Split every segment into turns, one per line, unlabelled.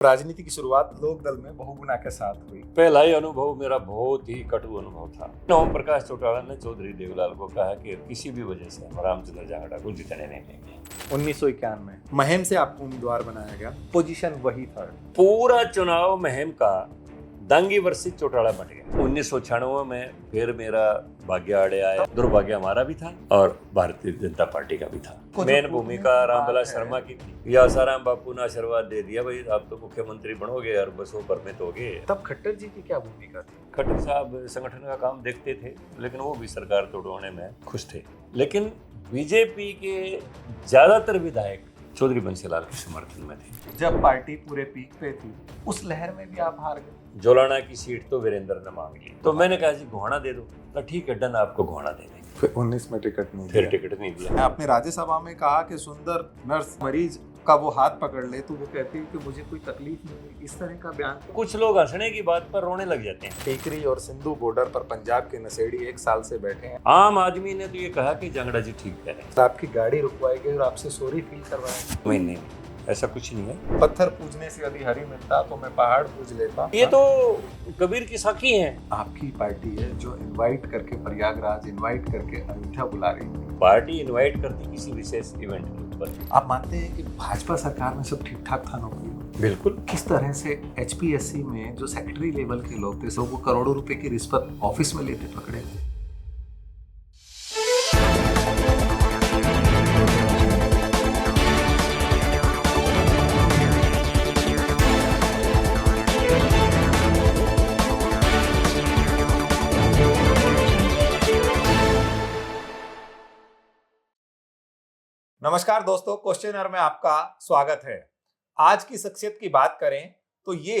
राजनीति की शुरुआत लोक दल में बहुगुणा के साथ हुई।
पहला ही अनुभव मेरा बहुत ही कटु अनुभव था। ओम प्रकाश चौटाला ने चौधरी देवलाल को कहा कि किसी भी वजह से हम रामचंद्र जांगड़ा को जीतने नहीं देंगे।
1991 महम से आपको उम्मीदवार बनाया गया, पोजीशन वही था।
पूरा चुनाव महम का दांगी वर्षित चौटाला बन गया। 1996 में फिर मेरा भाग्य आड़े आया। दुर्भाग्य हमारा भी था और भारतीय जनता पार्टी का भी था। मेन भूमिका रामविलास शर्मा की थी। या आसाराम बापू ने आशीर्वाद दे दिया, भाई आप तो मुख्यमंत्री बनोगे और बसों पर में तो गए।
तब खट्टर जी की क्या भूमिका थी?
खट्टर साहब संगठन का काम देखते थे, लेकिन वो भी सरकार तोड़वाने में खुश थे। लेकिन बीजेपी के ज्यादातर विधायक चौधरी बंसीलाल के समर्थन में थे।
जब पार्टी पूरे पीक पे थी, उस लहर में भी आप हार गए।
जोलाना की सीट तो वीरेंद्र ने मांग ली, तो मैंने कहा जी घोड़ा दे दो। तो ठीक है, डन, आपको घोड़ा दे देंगे।
फिर 19 में टिकट नहीं
फिर
दिया।
टिकट नहीं दिया।
आपने राज्यसभा में कहा कि सुंदर नर्स मरीज का वो हाथ पकड़ ले तो वो कहती है कि मुझे कोई तकलीफ नहीं हुई। इस तरह का बयान।
कुछ लोग हंसने की बात पर रोने लग जाते हैं।
टीकरी और सिंधु बॉर्डर पर पंजाब के नशेड़ी 1 साल से बैठे हैं।
आम आदमी ने तो ये कहा कि जांगड़ा जी ठीक कह रहे हैं।
तो आपकी गाड़ी रुकवाई गई और आपसे सॉरी फील करवाया।
नहीं, ऐसा कुछ नहीं है।
पत्थर पूजने से यदि हरी मिलता तो मैं पहाड़ पूज लेता।
ये तो कबीर की साखी है।
आपकी पार्टी है जो इनवाइट करके प्रयागराज, इनवाइट करके अयोध्या बुला रही है।
पार्टी इनवाइट करती किसी विशेष इवेंट के ऊपर।
आप मानते हैं कि भाजपा सरकार में सब ठीक ठाक था नौकरी में?
बिल्कुल।
किस तरह से HPSC में जो सेक्रेटरी लेवल के लोग थे, सब वो करोड़ों रुपए की रिश्वत ऑफिस में लेते पकड़े? नमस्कार दोस्तों, क्वेश्चनर में आपका स्वागत है। आज की शख्सियत की बात करें तो ये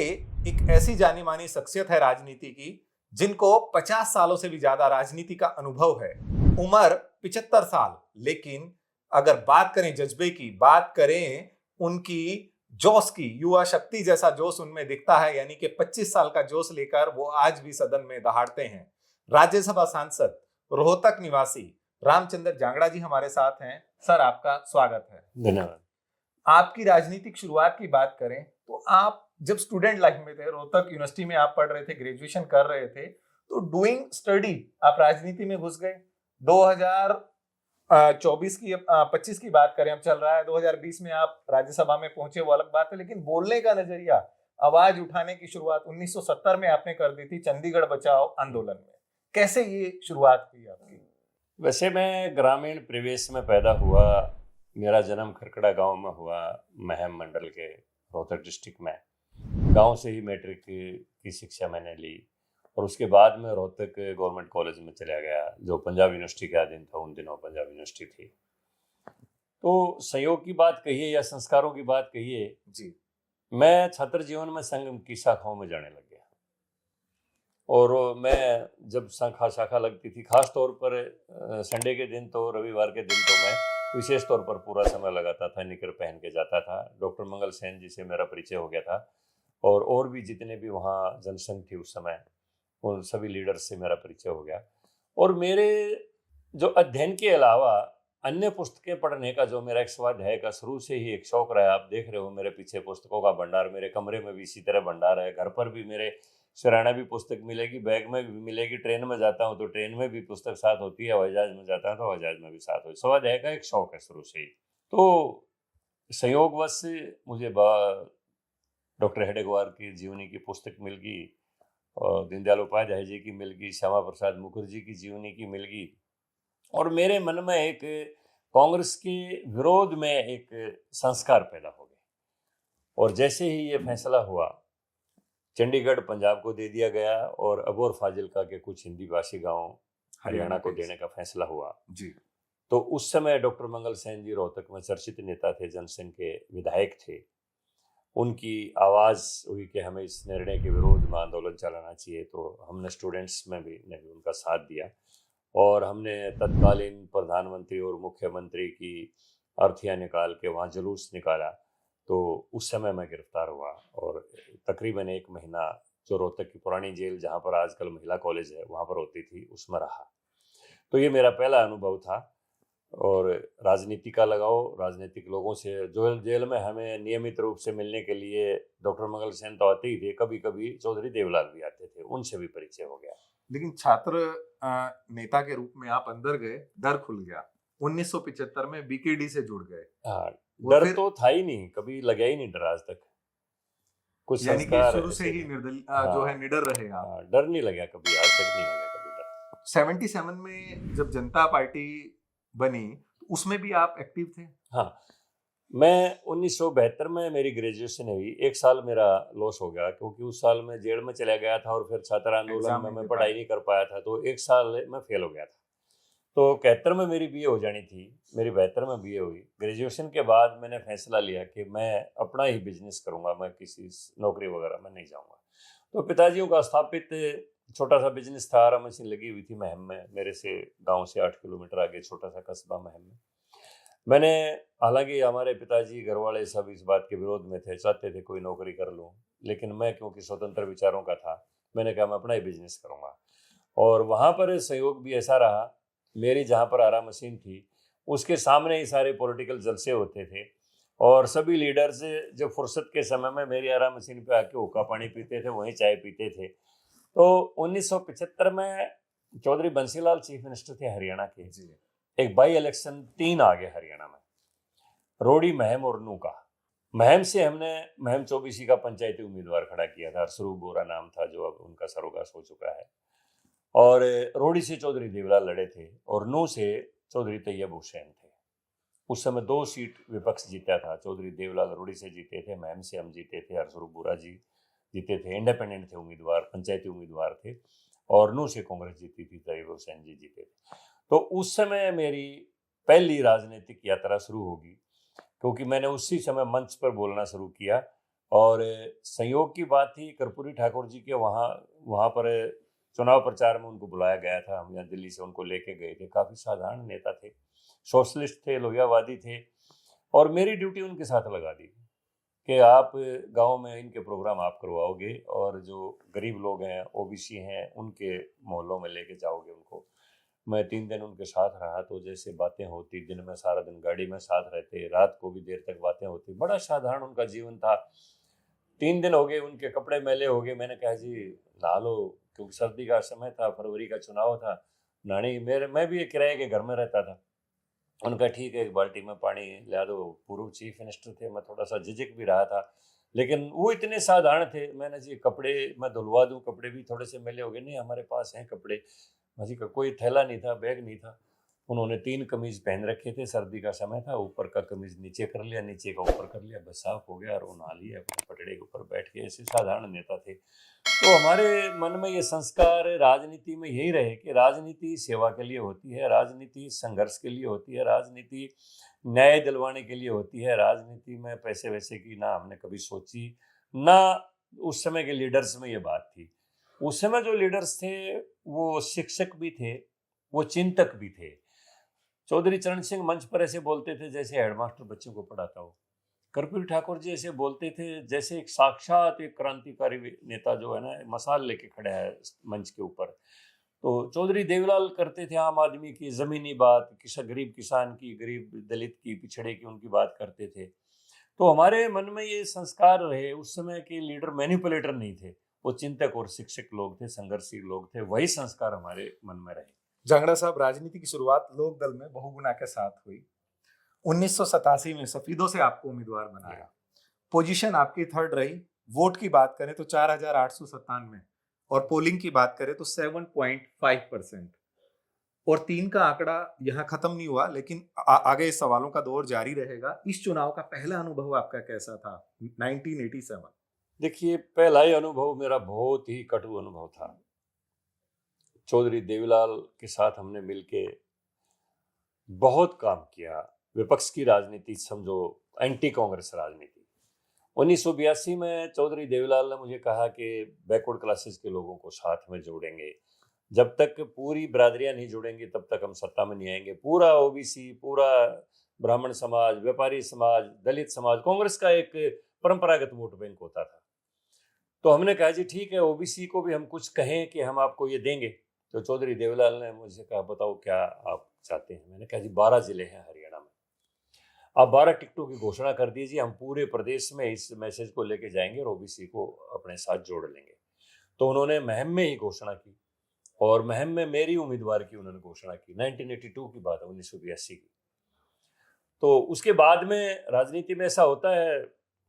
एक ऐसी जानी मानी शख्सियत है राजनीति की जिनको 50 सालों से भी ज्यादा राजनीति का अनुभव है। उम्र 75 साल, लेकिन अगर बात करें जज्बे की, बात करें उनकी जोश की, युवा शक्ति जैसा जोश उनमें दिखता है। यानी कि 25 साल का जोश लेकर वो आज भी सदन में दहाड़ते हैं। राज्यसभा सांसद, रोहतक निवासी रामचंद्र जांगड़ा जी हमारे साथ हैं। सर, आपका स्वागत है।
धन्यवाद।
आपकी राजनीतिक शुरुआत की बात करें तो आप जब स्टूडेंट लाइफ में थे, रोहतक यूनिवर्सिटी में आप पढ़ रहे थे, ग्रेजुएशन कर रहे थे, तो डूइंग स्टडी आप राजनीति में घुस गए। 2024 की 25 की बात करें, अब चल रहा है 2020 में आप राज्यसभा में पहुंचे, वो अलग बात है। लेकिन बोलने का नजरिया, आवाज उठाने की शुरुआत 1970 में आपने कर दी थी चंडीगढ़ बचाओ आंदोलन में। कैसे ये शुरुआत हुई आपकी?
वैसे मैं ग्रामीण परिवेश में पैदा हुआ। मेरा जन्म खरकड़ा गांव में हुआ, महम मंडल के रोहतक डिस्ट्रिक्ट में। गांव से ही मैट्रिक की शिक्षा मैंने ली और उसके बाद में रोहतक गवर्नमेंट कॉलेज में चला गया, जो पंजाब यूनिवर्सिटी के अधीन था। उन दिनों पंजाब यूनिवर्सिटी थी। तो संयोग की बात कहिए या संस्कारों की बात कहिए
जी, मैं
छात्र जीवन में संघ की शाखाओं में जाने लग गया। और मैं जब शाखा लगती थी, खास तौर पर संडे के दिन तो, रविवार के दिन तो मैं विशेष तौर पर पूरा समय लगाता था, निकर पहन के जाता था। डॉक्टर मंगल सेन जी से मेरा परिचय हो गया था और भी जितने भी वहाँ जनसंघ थी उस समय, उन सभी लीडर्स से मेरा परिचय हो गया। और मेरे जो अध्ययन के अलावा अन्य पुस्तकें पढ़ने का जो मेरा एक स्वाध्याय का शुरू से ही एक शौक रहा है। आप देख रहे हो मेरे पीछे पुस्तकों का भंडार, मेरे कमरे में भी इसी तरह भंडार है। घर पर भी मेरे सिराना भी पुस्तक मिलेगी, बैग में भी मिलेगी। ट्रेन में जाता हूँ तो ट्रेन में भी पुस्तक साथ होती है, हवाई जहाज में जाता हूँ तो हवाई जहाज में भी साथ होती है। स्वाध्याय का एक शौक है शुरू से ही। तो संयोगवश मुझे डॉक्टर हेडेगवार की जीवनी की पुस्तक मिल गई, और दीनदयाल उपाध्याय जी की मिल गई, श्यामा प्रसाद मुखर्जी की जीवनी की मिल गई। और मेरे मन में एक कांग्रेस के विरोध में एक संस्कार पैदा हो गए। और जैसे ही ये फैसला हुआ, चंडीगढ़ पंजाब को दे दिया गया और अबोर फाजिल्का के कुछ हिंदी भाषी गांव हरियाणा को देने का फैसला हुआ
जी,
तो उस समय डॉक्टर मंगल सेन जी रोहतक में चर्चित नेता थे, जनसंघ के विधायक थे। उनकी आवाज़ हुई कि हमें इस निर्णय के विरोध में आंदोलन चलाना चाहिए। तो हमने स्टूडेंट्स में भी ने भी उनका साथ दिया और हमने तत्कालीन प्रधानमंत्री और मुख्यमंत्री की अर्थियाँ निकाल के वहाँ जुलूस निकाला। तो उस समय मैं गिरफ्तार हुआ और तकरीबन 1 महीना जो रोहतक की पुरानी जेल, जहाँ पर आजकल महिला कॉलेज है, वहाँ पर होती थी, उसमें रहा। तो ये मेरा पहला अनुभव था। और राजनीति का लगाओ, राजनीतिक लोगों से जो जेल में हमें नियमित रूप से मिलने के लिए डॉक्टर मंगल सेन तो आते ही थे, कभी कभी चौधरी देवलाल भी आते थे, उनसे भी परिचय हो गया।
लेकिन छात्र नेता के रूप में आप अंदर गए, डर खुल गया। 1975 में बीकेडी से जुड़ गए।
हाँ,
और
डर
फिर
तो था ही नहीं, कभी लगा ही नहीं डर आज तक। कुछ
यानी कि
संस्कार
शुरू से
ऐसे
ही
थे।
निर्दलीय जो है,
हाँ
निडर रहे आप।
हाँ, डर नहीं लगा कभी, आज तक नहीं लगा कभी डर।
77 में जब जनता पार्टी बनी, उसमें भी आप एक्टिव थे?
हाँ, मैं 1972 में मेरी ग्रेजुएशन हुई। एक साल मेरा लॉस हो गया क्योंकि उस साल मैं जेल में चला गया था और फिर छात्र आंदोलन
एग्जाम
में
नहीं
मैं
दे
पढ़ाई
पाए।
नहीं कर पाया था, तो एक साल मैं फेल हो गया था। तो 71 में मेरी बीए हो जानी थी, मेरी 72 में बीए हुई। ग्रेजुएशन के बाद मैंने फैसला लिया कि मैं अपना ही बिजनेस करूंगा, मैं किसी नौकरी वगैरह में नहीं जाऊंगा। तो पिताजियों का स्थापित छोटा सा बिजनेस था, आरा मशीन लगी हुई थी महम में, मेरे से गांव से 8 किलोमीटर आगे छोटा सा कस्बा महम में। मैंने, हालांकि हमारे पिताजी घर वाले सब इस बात के विरोध में थे, चाहते थे कोई नौकरी कर लूं, लेकिन मैं क्योंकि स्वतंत्र विचारों का था, मैंने कहा मैं अपना ही बिजनेस करूंगा। और वहाँ पर सहयोग भी ऐसा रहा, मेरी जहाँ पर आरा मशीन थी उसके सामने ही सारे पॉलिटिकल जलसे होते थे और सभी लीडर्स जब फुर्सत के समय में मेरी आरा मशीन पे आके हुक्का पानी पीते थे, वहीं चाय पीते थे। तो 1975 में चौधरी बंसीलाल चीफ मिनिस्टर थे हरियाणा के।
जी।
एक बाई इलेक्शन 3 आ गए हरियाणा में, रोडी, महम और नू का। महम से हमने महम चौबीसी का पंचायती उम्मीदवार खड़ा किया था, अरसरू बोरा नाम था, जो अब उनका सरोगास हो चुका है। और रोडी से चौधरी देवलाल लड़े थे और नू से चौधरी तैयब हुसैन थे। उस समय 2 सीट विपक्ष जीता था। चौधरी देवलाल रोडी से जीते थे, महम से हम जीते थे, अरसरू बोरा जी जीते थे, इंडिपेंडेंट थे उम्मीदवार, पंचायती उम्मीदवार थे। और नू से कांग्रेस जीती थी, तैयब हुसैन जी जीते थे। तो उस समय मेरी पहली राजनीतिक यात्रा शुरू होगी, क्योंकि मैंने उसी समय मंच पर बोलना शुरू किया। और संयोग की बात थी, कर्पूरी ठाकुर जी के वहाँ वहाँ पर चुनाव प्रचार में उनको बुलाया गया था। हम यहाँ दिल्ली से उनको लेके गए थे। काफ़ी साधारण नेता थे, सोशलिस्ट थे, लोहियावादी थे, और मेरी ड्यूटी उनके साथ लगा दी कि आप गांव में इनके प्रोग्राम आप करवाओगे और जो गरीब लोग हैं, ओबीसी हैं, उनके मोहल्लों में लेके जाओगे उनको। मैं 3 दिन उनके साथ रहा, तो जैसे बातें होती, दिन में सारा दिन गाड़ी में साथ रहते, रात को भी देर तक बातें होती, बड़ा साधारण उनका जीवन था। 3 दिन हो गए, उनके कपड़े मैले हो गए। मैंने कहा जी नहा लो, क्योंकि सर्दी का समय था, फरवरी का चुनाव था, नहाने मैं भी एक किराए के घर में रहता था। उनका ठीक है, एक बाल्टी में पानी ला दो। पूर्व चीफ मिनिस्टर थे, मैं थोड़ा सा झिझक भी रहा था, लेकिन वो इतने साधारण थे। मैंने जी कपड़े मैं धुलवा दूं, कपड़े भी थोड़े से मैले हो गए, नहीं हमारे पास हैं कपड़े। जी का कोई थैला नहीं था, बैग नहीं था। उन्होंने 3 कमीज पहन रखे थे, सर्दी का समय था, ऊपर का कमीज नीचे कर लिया, नीचे का ऊपर कर लिया, बस साफ हो गया, और वो नहा लिया, अपने पटड़े के ऊपर बैठ के। ऐसे साधारण नेता थे। तो हमारे मन में ये संस्कार राजनीति में यही रहे कि राजनीति सेवा के लिए होती है, राजनीति संघर्ष के लिए होती है, राजनीति न्याय दिलवाने के लिए होती है। राजनीति में पैसे वैसे की ना हमने कभी सोची, ना उस समय के लीडर्स में ये बात थी। उस समय जो लीडर्स थे वो शिक्षक भी थे, वो चिंतक भी थे। चौधरी चरण सिंह मंच पर ऐसे बोलते थे जैसे हेडमास्टर बच्चों को पढ़ाता हो। कर्पूरी ठाकुर जी ऐसे बोलते थे जैसे एक साक्षात एक क्रांतिकारी नेता जो है ना, मसाल लेके खड़ा है मंच के ऊपर। तो चौधरी देवलाल करते थे आम आदमी की जमीनी बात, गरीब किसान की, गरीब दलित की, पिछड़े की, उनकी बात करते थे। तो हमारे मन में ये संस्कार रहे। उस समय के लीडर मैनिपुलेटर नहीं थे, वो चिंतक और शिक्षक लोग थे, संघर्षी लोग थे। वही संस्कार हमारे मन में रहे।
जांगड़ा साहब, राजनीति की शुरुआत लोक दल में बहुगुणा के साथ हुई। 1987 में सफीदों से आपको उम्मीदवार बनाया। पोजीशन आपकी थर्ड रही। वोट की बात करें तो 4,897 और पोलिंग की बात करें तो 7.5%। और 3 का आंकड़ा यहाँ खत्म नहीं हुआ, लेकिन आगे इस सवालों का दौर जारी रहेगा। इस चुनाव का पहला अनुभव आपका कैसा था 1987?
देखिए, पहला ही अनुभव मेरा बहुत ही कटु अनुभव था। चौधरी देवीलाल के साथ हमने मिलके बहुत काम किया। विपक्ष की राजनीति समझो, एंटी कांग्रेस राजनीति। 1982 में चौधरी देवीलाल ने मुझे कहा कि बैकवर्ड क्लासेस के लोगों को साथ में जोड़ेंगे। जब तक पूरी बरादरियां नहीं जुड़ेंगी तब तक हम सत्ता में नहीं आएंगे। पूरा ओबीसी, पूरा ब्राह्मण समाज, व्यापारी समाज, दलित समाज, कांग्रेस का एक परंपरागत वोट बैंक होता था। तो हमने कहा जी ठीक है, ओबीसी को भी हम कुछ कहें कि हम आपको ये देंगे। तो चौधरी देवलाल ने मुझसे कहा बताओ क्या आप चाहते हैं। मैंने कहा जी 12 जिले हैं हरियाणा में, आप 12 टिकटों की घोषणा कर दीजिए, हम पूरे प्रदेश में इस मैसेज को लेके जाएंगे और ओबीसी को अपने साथ जोड़ लेंगे। तो उन्होंने महम में ही घोषणा की और महम में मेरी उम्मीदवार की उन्होंने घोषणा की। 1982 की बात है, 1982 की। तो उसके बाद में राजनीति में ऐसा होता है,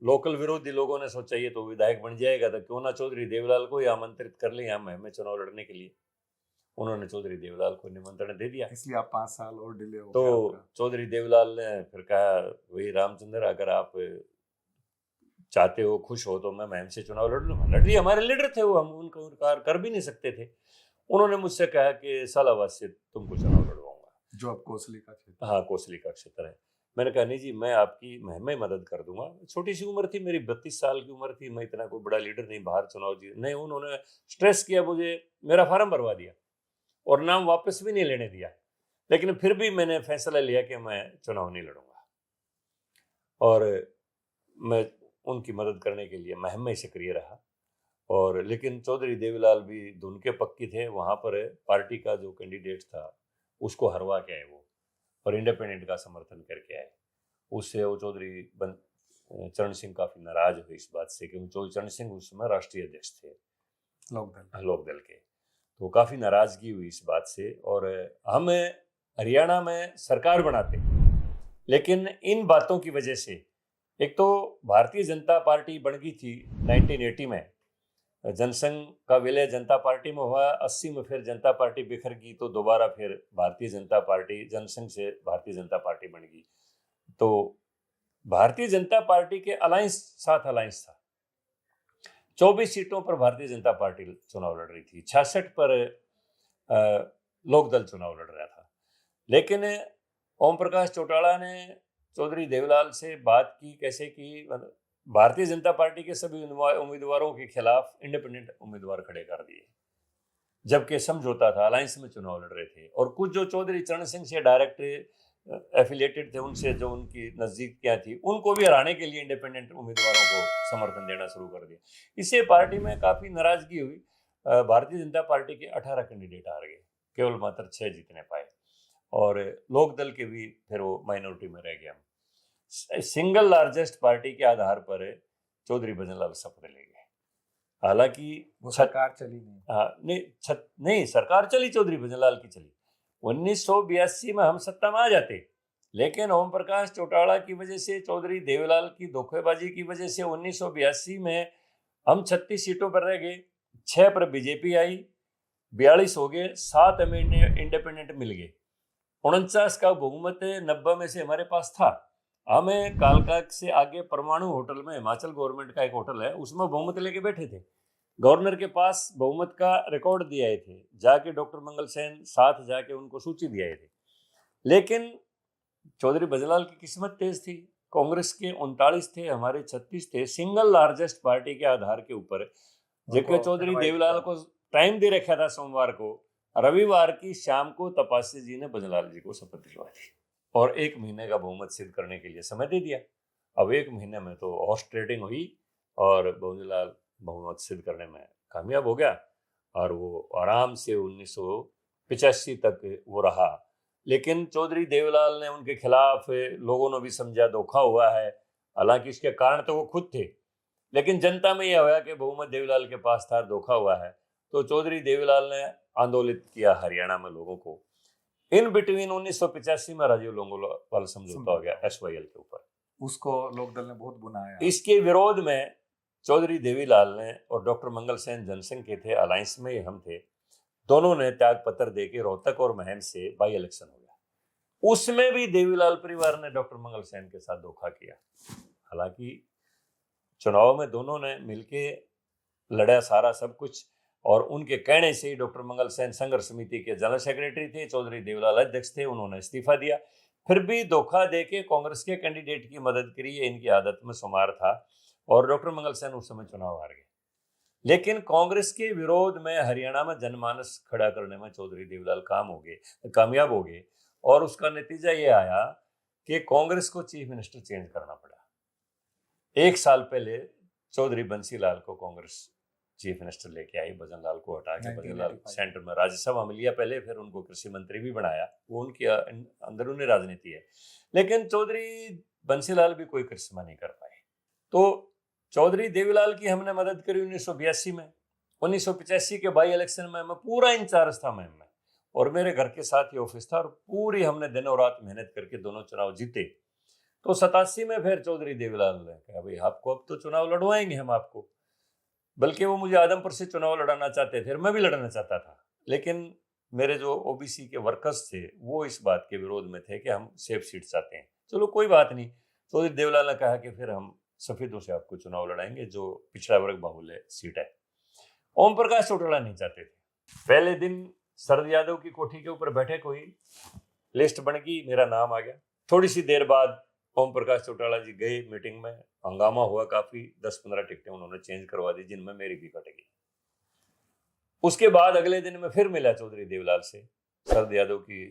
लोकल विरोधी लोगों ने सोचा ये तो विधायक बन जाएगा, तो क्यों ना चौधरी देवलाल को ही आमंत्रित कर लें यहाँ महम में चुनाव लड़ने के लिए। उन्होंने चौधरी देवलाल को निमंत्रण दे दिया।
इसलिए आप 5 साल और डिले हो
तो
गया आपका।
चौधरी देवलाल ने फिर कहा, वही रामचंद्र, अगर आप चाहते हो, खुश हो, तो मैं महम से चुनाव लड़ लूंगा। लड़ रही, हमारे लीडर थे वो, हम उनको इनकार कर भी नहीं सकते थे। उन्होंने मुझसे कहा कि सालाबाद से तुमको चुनाव लड़वाऊंगा,
जो अब कोसली का क्षेत्र।
हाँ, कोसली का क्षेत्र है। मैंने कहा नहीं जी, मैं आपकी महम में मदद कर दूंगा। छोटी सी उम्र थी मेरी, 32 साल की उम्र थी, मैं इतना कोई बड़ा लीडर नहीं, बाहर चुनाव जी नहीं। उन्होंने स्ट्रेस किया, मुझे मेरा फार्म भरवा दिया और नाम वापस भी नहीं लेने दिया। लेकिन फिर भी मैंने फैसला लिया कि मैं चुनाव नहीं लड़ूंगा और मैं उनकी मदद करने के लिए महम में सक्रिय रहा। और लेकिन चौधरी देवीलाल भी धुन के पक्की थे, वहाँ पर पार्टी का जो कैंडिडेट था उसको हरवा के आए वो, और इंडिपेंडेंट का समर्थन करके आए। उससे वो चौधरी चरण सिंह काफ़ी नाराज हुए इस बात से, क्योंकि चौधरी चरण सिंह उस समय राष्ट्रीय अध्यक्ष थे लोकदल के। तो काफ़ी नाराज़गी हुई इस बात से, और हम हरियाणा में सरकार बनाते, लेकिन इन बातों की वजह से, एक तो भारतीय जनता पार्टी बन गई थी 1980 में, जनसंघ का विलय जनता पार्टी में हुआ, 80 में फिर जनता पार्टी बिखर गई, तो दोबारा फिर भारतीय जनता पार्टी, जनसंघ से भारतीय जनता पार्टी बन गई। तो भारतीय जनता पार्टी के साथ अलायंस था। 24 सीटों पर भारतीय जनता पार्टी चुनाव लड़ रही थी, 66 पर लोकदल चुनाव लड़ रहा था। लेकिन ओम प्रकाश चौटाला ने चौधरी देवलाल से बात की, कैसे की, भारतीय जनता पार्टी के सभी उम्मीदवारों के खिलाफ इंडिपेंडेंट उम्मीदवार खड़े कर दिए, जबकि समझौता था, अलायंस में चुनाव लड़ रहे थे। और कुछ जो चौधरी चरण सिंह से डायरेक्ट एफिलिएटेड थे, उनसे जो उनकी नजदीकियां थी, उनको भी हराने के लिए इंडिपेंडेंट उम्मीदवारों को समर्थन देना शुरू कर दिया। इससे पार्टी में काफी नाराजगी हुई। भारतीय जनता पार्टी के 18 कैंडिडेट हार गए, केवल मात्र 6 जीतने पाए, और लोकदल के भी फिर वो माइनॉरिटी में रह गया। सिंगल लार्जेस्ट पार्टी के आधार पर चौधरी भजनलाल शपथ ले गए। हालांकि
सरकार चली नहीं।
हाँ, नहीं, सरकार चली, चौधरी भजनलाल की चली। 1982 में हम सत्ता में आ जाते, लेकिन ओम प्रकाश चौटाला की वजह से, चौधरी देवलाल की धोखेबाजी की वजह से 1982 में हम 36 सीटों पर रह गए। 6 पर बीजेपी आई, 42 हो गए, 7 हमें इंडिपेंडेंट मिल गए। 49 का बहुमत 90 में से हमारे पास था। हमें कालका से आगे परमाणु होटल में, हिमाचल गवर्नमेंट का एक होटल है, उसमें बहुमत लेके बैठे थे। गवर्नर के पास बहुमत का रिकॉर्ड दिए आए थे, जाके डॉक्टर मंगल सेन साथ जाके उनको सूची दिए आए थे। लेकिन चौधरी भजनलाल की किस्मत तेज थी, कांग्रेस के 39 थे, हमारे 36 थे। सिंगल लार्जेस्ट पार्टी के आधार के ऊपर जबकि चौधरी देवलाल को टाइम दे रखा था सोमवार को, रविवार की शाम को तपस्या जी ने भजनलाल जी को शपथ दिलवा दी और 1 महीने का बहुमत सिद्ध करने के लिए समय दे दिया। अब 1 महीने में तो हॉर्स ट्रेडिंग हुई और भजनलाल बहुमत सिद्ध करने में कामयाब हो गया, और वो आराम से 1985 तक वो रहा। लेकिन चौधरी देवलाल ने उनके खिलाफ, लोगों ने भी समझा धोखा हुआ है, हालांकि इसके कारण तो वो खुद थे, लेकिन जनता में यह हुआ कि बहुमत देवलाल के पास था, धोखा हुआ है। तो चौधरी देवलाल ने आंदोलित किया हरियाणा में लोगों को। इन बिटवीन 1985 में राजीव लोंगोवाल समझौता हो गया SYL के ऊपर,
उसको लोकदल ने बहुत बुनाया।
इसके विरोध में चौधरी देवीलाल ने और डॉक्टर मंगल सेन जनसंघ के थे, अलायंस में हम थे, दोनों ने त्याग पत्र देके रोहतक और महम से बाई इलेक्शन हो गया। उसमें भी देवीलाल परिवार ने डॉक्टर मंगल सेन के साथ धोखा किया। हालांकि चुनाव में दोनों ने मिलके लड़ा सारा सब कुछ, और उनके कहने से ही डॉक्टर मंगल सेन संघर्ष समिति के जनरल सेक्रेटरी थे, चौधरी देवलाल अध्यक्ष थे, उन्होंने इस्तीफा दिया। फिर भी धोखा देके कांग्रेस के कैंडिडेट की मदद करी, ये इनकी आदत में शुमार था, और डॉक्टर मंगल सेन उस समय चुनाव हार गए। लेकिन कांग्रेस के विरोध में हरियाणा में जनमानस खड़ा करने में चौधरी देवलाल कामयाब हो गए, और उसका नतीजा ये आया कि कांग्रेस को चीफ मिनिस्टर चेंज करना पड़ा। 1 साल पहले चौधरी बंसीलाल को कांग्रेस चीफ मिनिस्टर लेके आई भजन लाल को हटा के। भजन लाल
1985
सेंटर में राज्यसभा में लिया पहले, फिर उनको कृषि मंत्री भी बनाया। वो उनकी अंदरूनी राजनीति है। लेकिन चौधरी बंसीलाल भी कोई करिश्मा नहीं कर पाए। तो चौधरी देवीलाल की हमने मदद करी 1982 में। 1985 के बाई इलेक्शन में मैं पूरा इंचार्ज था मैं और मेरे घर के साथ ही ऑफिस था, और पूरी हमने दिन और रात मेहनत करके दोनों चुनाव जीते। तो 87 में फिर चौधरी देवीलाल ने कहा भाई आपको अब तो चुनाव लड़वाएंगे हम आपको। बल्कि वो मुझे आदमपुर से चुनाव लड़ाना चाहते थे और मैं भी लड़ना चाहता था, लेकिन मेरे जो ओबीसी के वर्कर्स थे वो इस बात के विरोध में थे कि हम सेफ सीट चाहते हैं। चलो कोई बात नहीं, चौधरी देवीलाल ने कहा कि फिर हम सफेदों से आपको चुनाव लड़ाएंगे जो पिछड़ा वर्ग बाहुल्य सीट है। ओम प्रकाश चौटाला नहीं चाहते थे। पहले दिन शरद यादव की कोठी के ऊपर बैठे, कोई लिस्ट बन गई, मेरा नाम आ गया। थोड़ी सी देर बाद ओम प्रकाश चौटाला जी गए मीटिंग में, हंगामा हुआ काफी, 10-15 टिकटें उन्होंने चेंज करवा दी जिनमें मेरी भी कट गई। उसके बाद अगले दिन मैं फिर मिला चौधरी देवीलाल से, शरद यादव की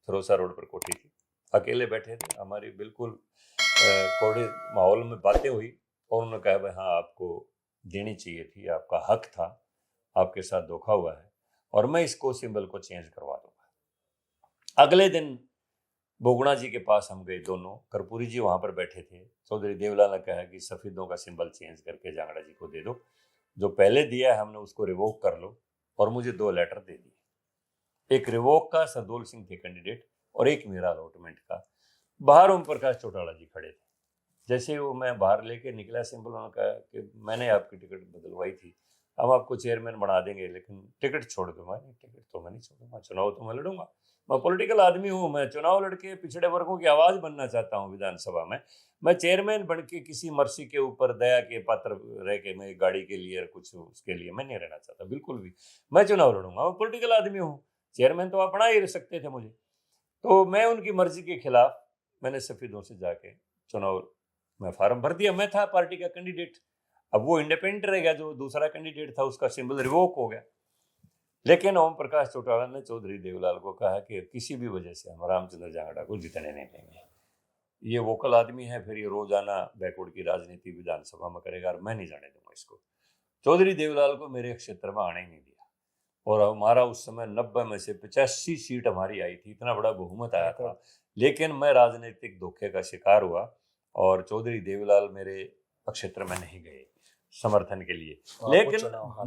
फिरोसा रोड पर कोठी थी, अकेले बैठे थे, हमारी बिल्कुल कोड़े माहौल में बातें हुई और उन्होंने कहा भाई हाँ आपको देनी चाहिए थी, आपका हक था, आपके साथ धोखा हुआ है और मैं इसको सिंबल को चेंज करवा दूंगा। अगले दिन बोगुणा जी के पास हम गए दोनों, कर्पूरी जी वहां पर बैठे थे। चौधरी देवीलाल ने कहा कि सफेदों का सिंबल चेंज करके जांगड़ा जी को दे दो, जो पहले दिया है हमने उसको रिवोक कर लो, और मुझे 2 लेटर दे दिए, एक रिवोक का सरदौल सिंह थे कैंडिडेट और एक मेरा अलॉटमेंट का। बाहर ओम प्रकाश चौटाला जी खड़े थे। जैसे वो मैं बाहर लेके निकला सिंबल, उन्होंने कहा कि मैंने आपकी टिकट बदलवाई थी, हम आपको चेयरमैन बना देंगे, लेकिन टिकट छोड़ दो। मैंने टिकट तो मैं नहीं छोड़ूंगा, चुनाव तो मैं लड़ूंगा, मैं पॉलिटिकल आदमी हूँ, मैं चुनाव लड़के पिछड़े वर्गों की आवाज बनना चाहता हूँ विधानसभा में। मैं चेयरमैन बन के किसी मर्सी के ऊपर दया के पात्र रह के मैं गाड़ी के लिए कुछ उसके लिए मैं नहीं रहना चाहता बिल्कुल भी। मैं चुनाव लड़ूंगा, मैं पॉलिटिकल आदमी हूँ, चेयरमैन तो आप बना ही सकते थे मुझे। तो मैं उनकी मर्जी के खिलाफ मैंने सफेदों से जाके चुनाव में फार्म भर दिया। मैं था पार्टी का कैंडिडेट, अब वो इंडिपेंडेंट रह गया, जो दूसरा कैंडिडेट था उसका सिंबल रिवोक हो गया। लेकिन ओम प्रकाश चौटाला ने चौधरी देवीलाल को कहा कि किसी भी वजह से हम रामचंद्र जांगड़ा को जितने नहीं देंगे, ये वोकल आदमी है, फिर ये रोजाना बैकवर्ड की राजनीति विधानसभा में करेगा और मैं नहीं जाने दूंगा इसको। चौधरी देवीलाल को मेरे क्षेत्र में आने ही नहीं दिया, और हमारा उस समय 90 में से 85 सीट हमारी आई थी, इतना बड़ा बहुमत आया था। लेकिन मैं राजनीतिक धोखे का शिकार हुआ और चौधरी देवीलाल मेरे क्षेत्र में नहीं गए समर्थन के लिए। लेकिन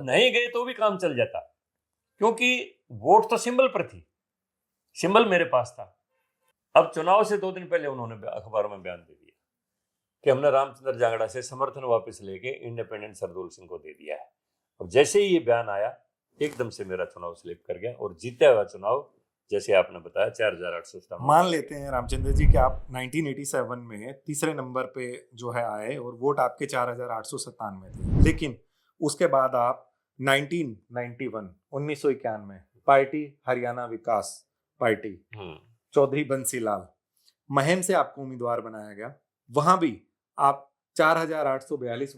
नहीं गए तो भी काम चल जाता, क्योंकि वोट तो सिंबल पर थी, सिंबल मेरे पास था। अब चुनाव से 2 दिन पहले उन्होंने अखबार में बयान दे दिया कि हमने रामचंद्र जांगड़ा से समर्थन वापस लेके इंडिपेंडेंट सरदौल सिंह को दे दिया है। अब जैसे ही ये बयान आया, एकदम से मेरा चुनाव स्लिप कर गया और जीता हुआ चुनाव जैसे आपने बताया 4800।
मान लेते हैं रामचंद्र जी कि आप 1987 में तीसरे नंबर पे जो है आए और वोट आपके 4897 थे, लेकिन उसके बाद आप 1991 पार्टी हरियाणा विकास पार्टी चौधरी बंसीलाल महम से आपको उम्मीदवार बनाया गया। वहां भी आप 4842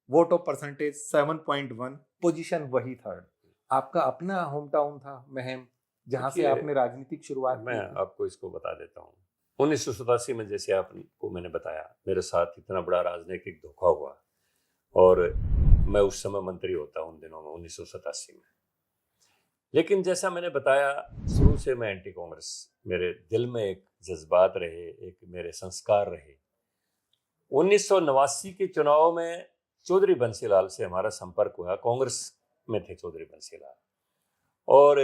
वोट ऑफ परसेंटेज 7.1, पोजीशन वही थर्ड। आपका अपना होम टाउन था महम, जहां से आपने राजनीतिक शुरुआत
मैं आपको इसको बता देता हूँ। 1987 में जैसे आपको मैंने बताया, मेरे साथ इतना बड़ा राजनीतिक धोखा हुआ और मैं उस समय मंत्री होता उन दिनों में 1987 में। लेकिन जैसा मैंने बताया, शुरू से मैं एंटी कांग्रेस, मेरे दिल में एक जज्बात रहे, एक मेरे संस्कार रहे। 1989 के चुनाव में चौधरी बंसीलाल से हमारा संपर्क हुआ, कांग्रेस में थे चौधरी बंसीलाल, और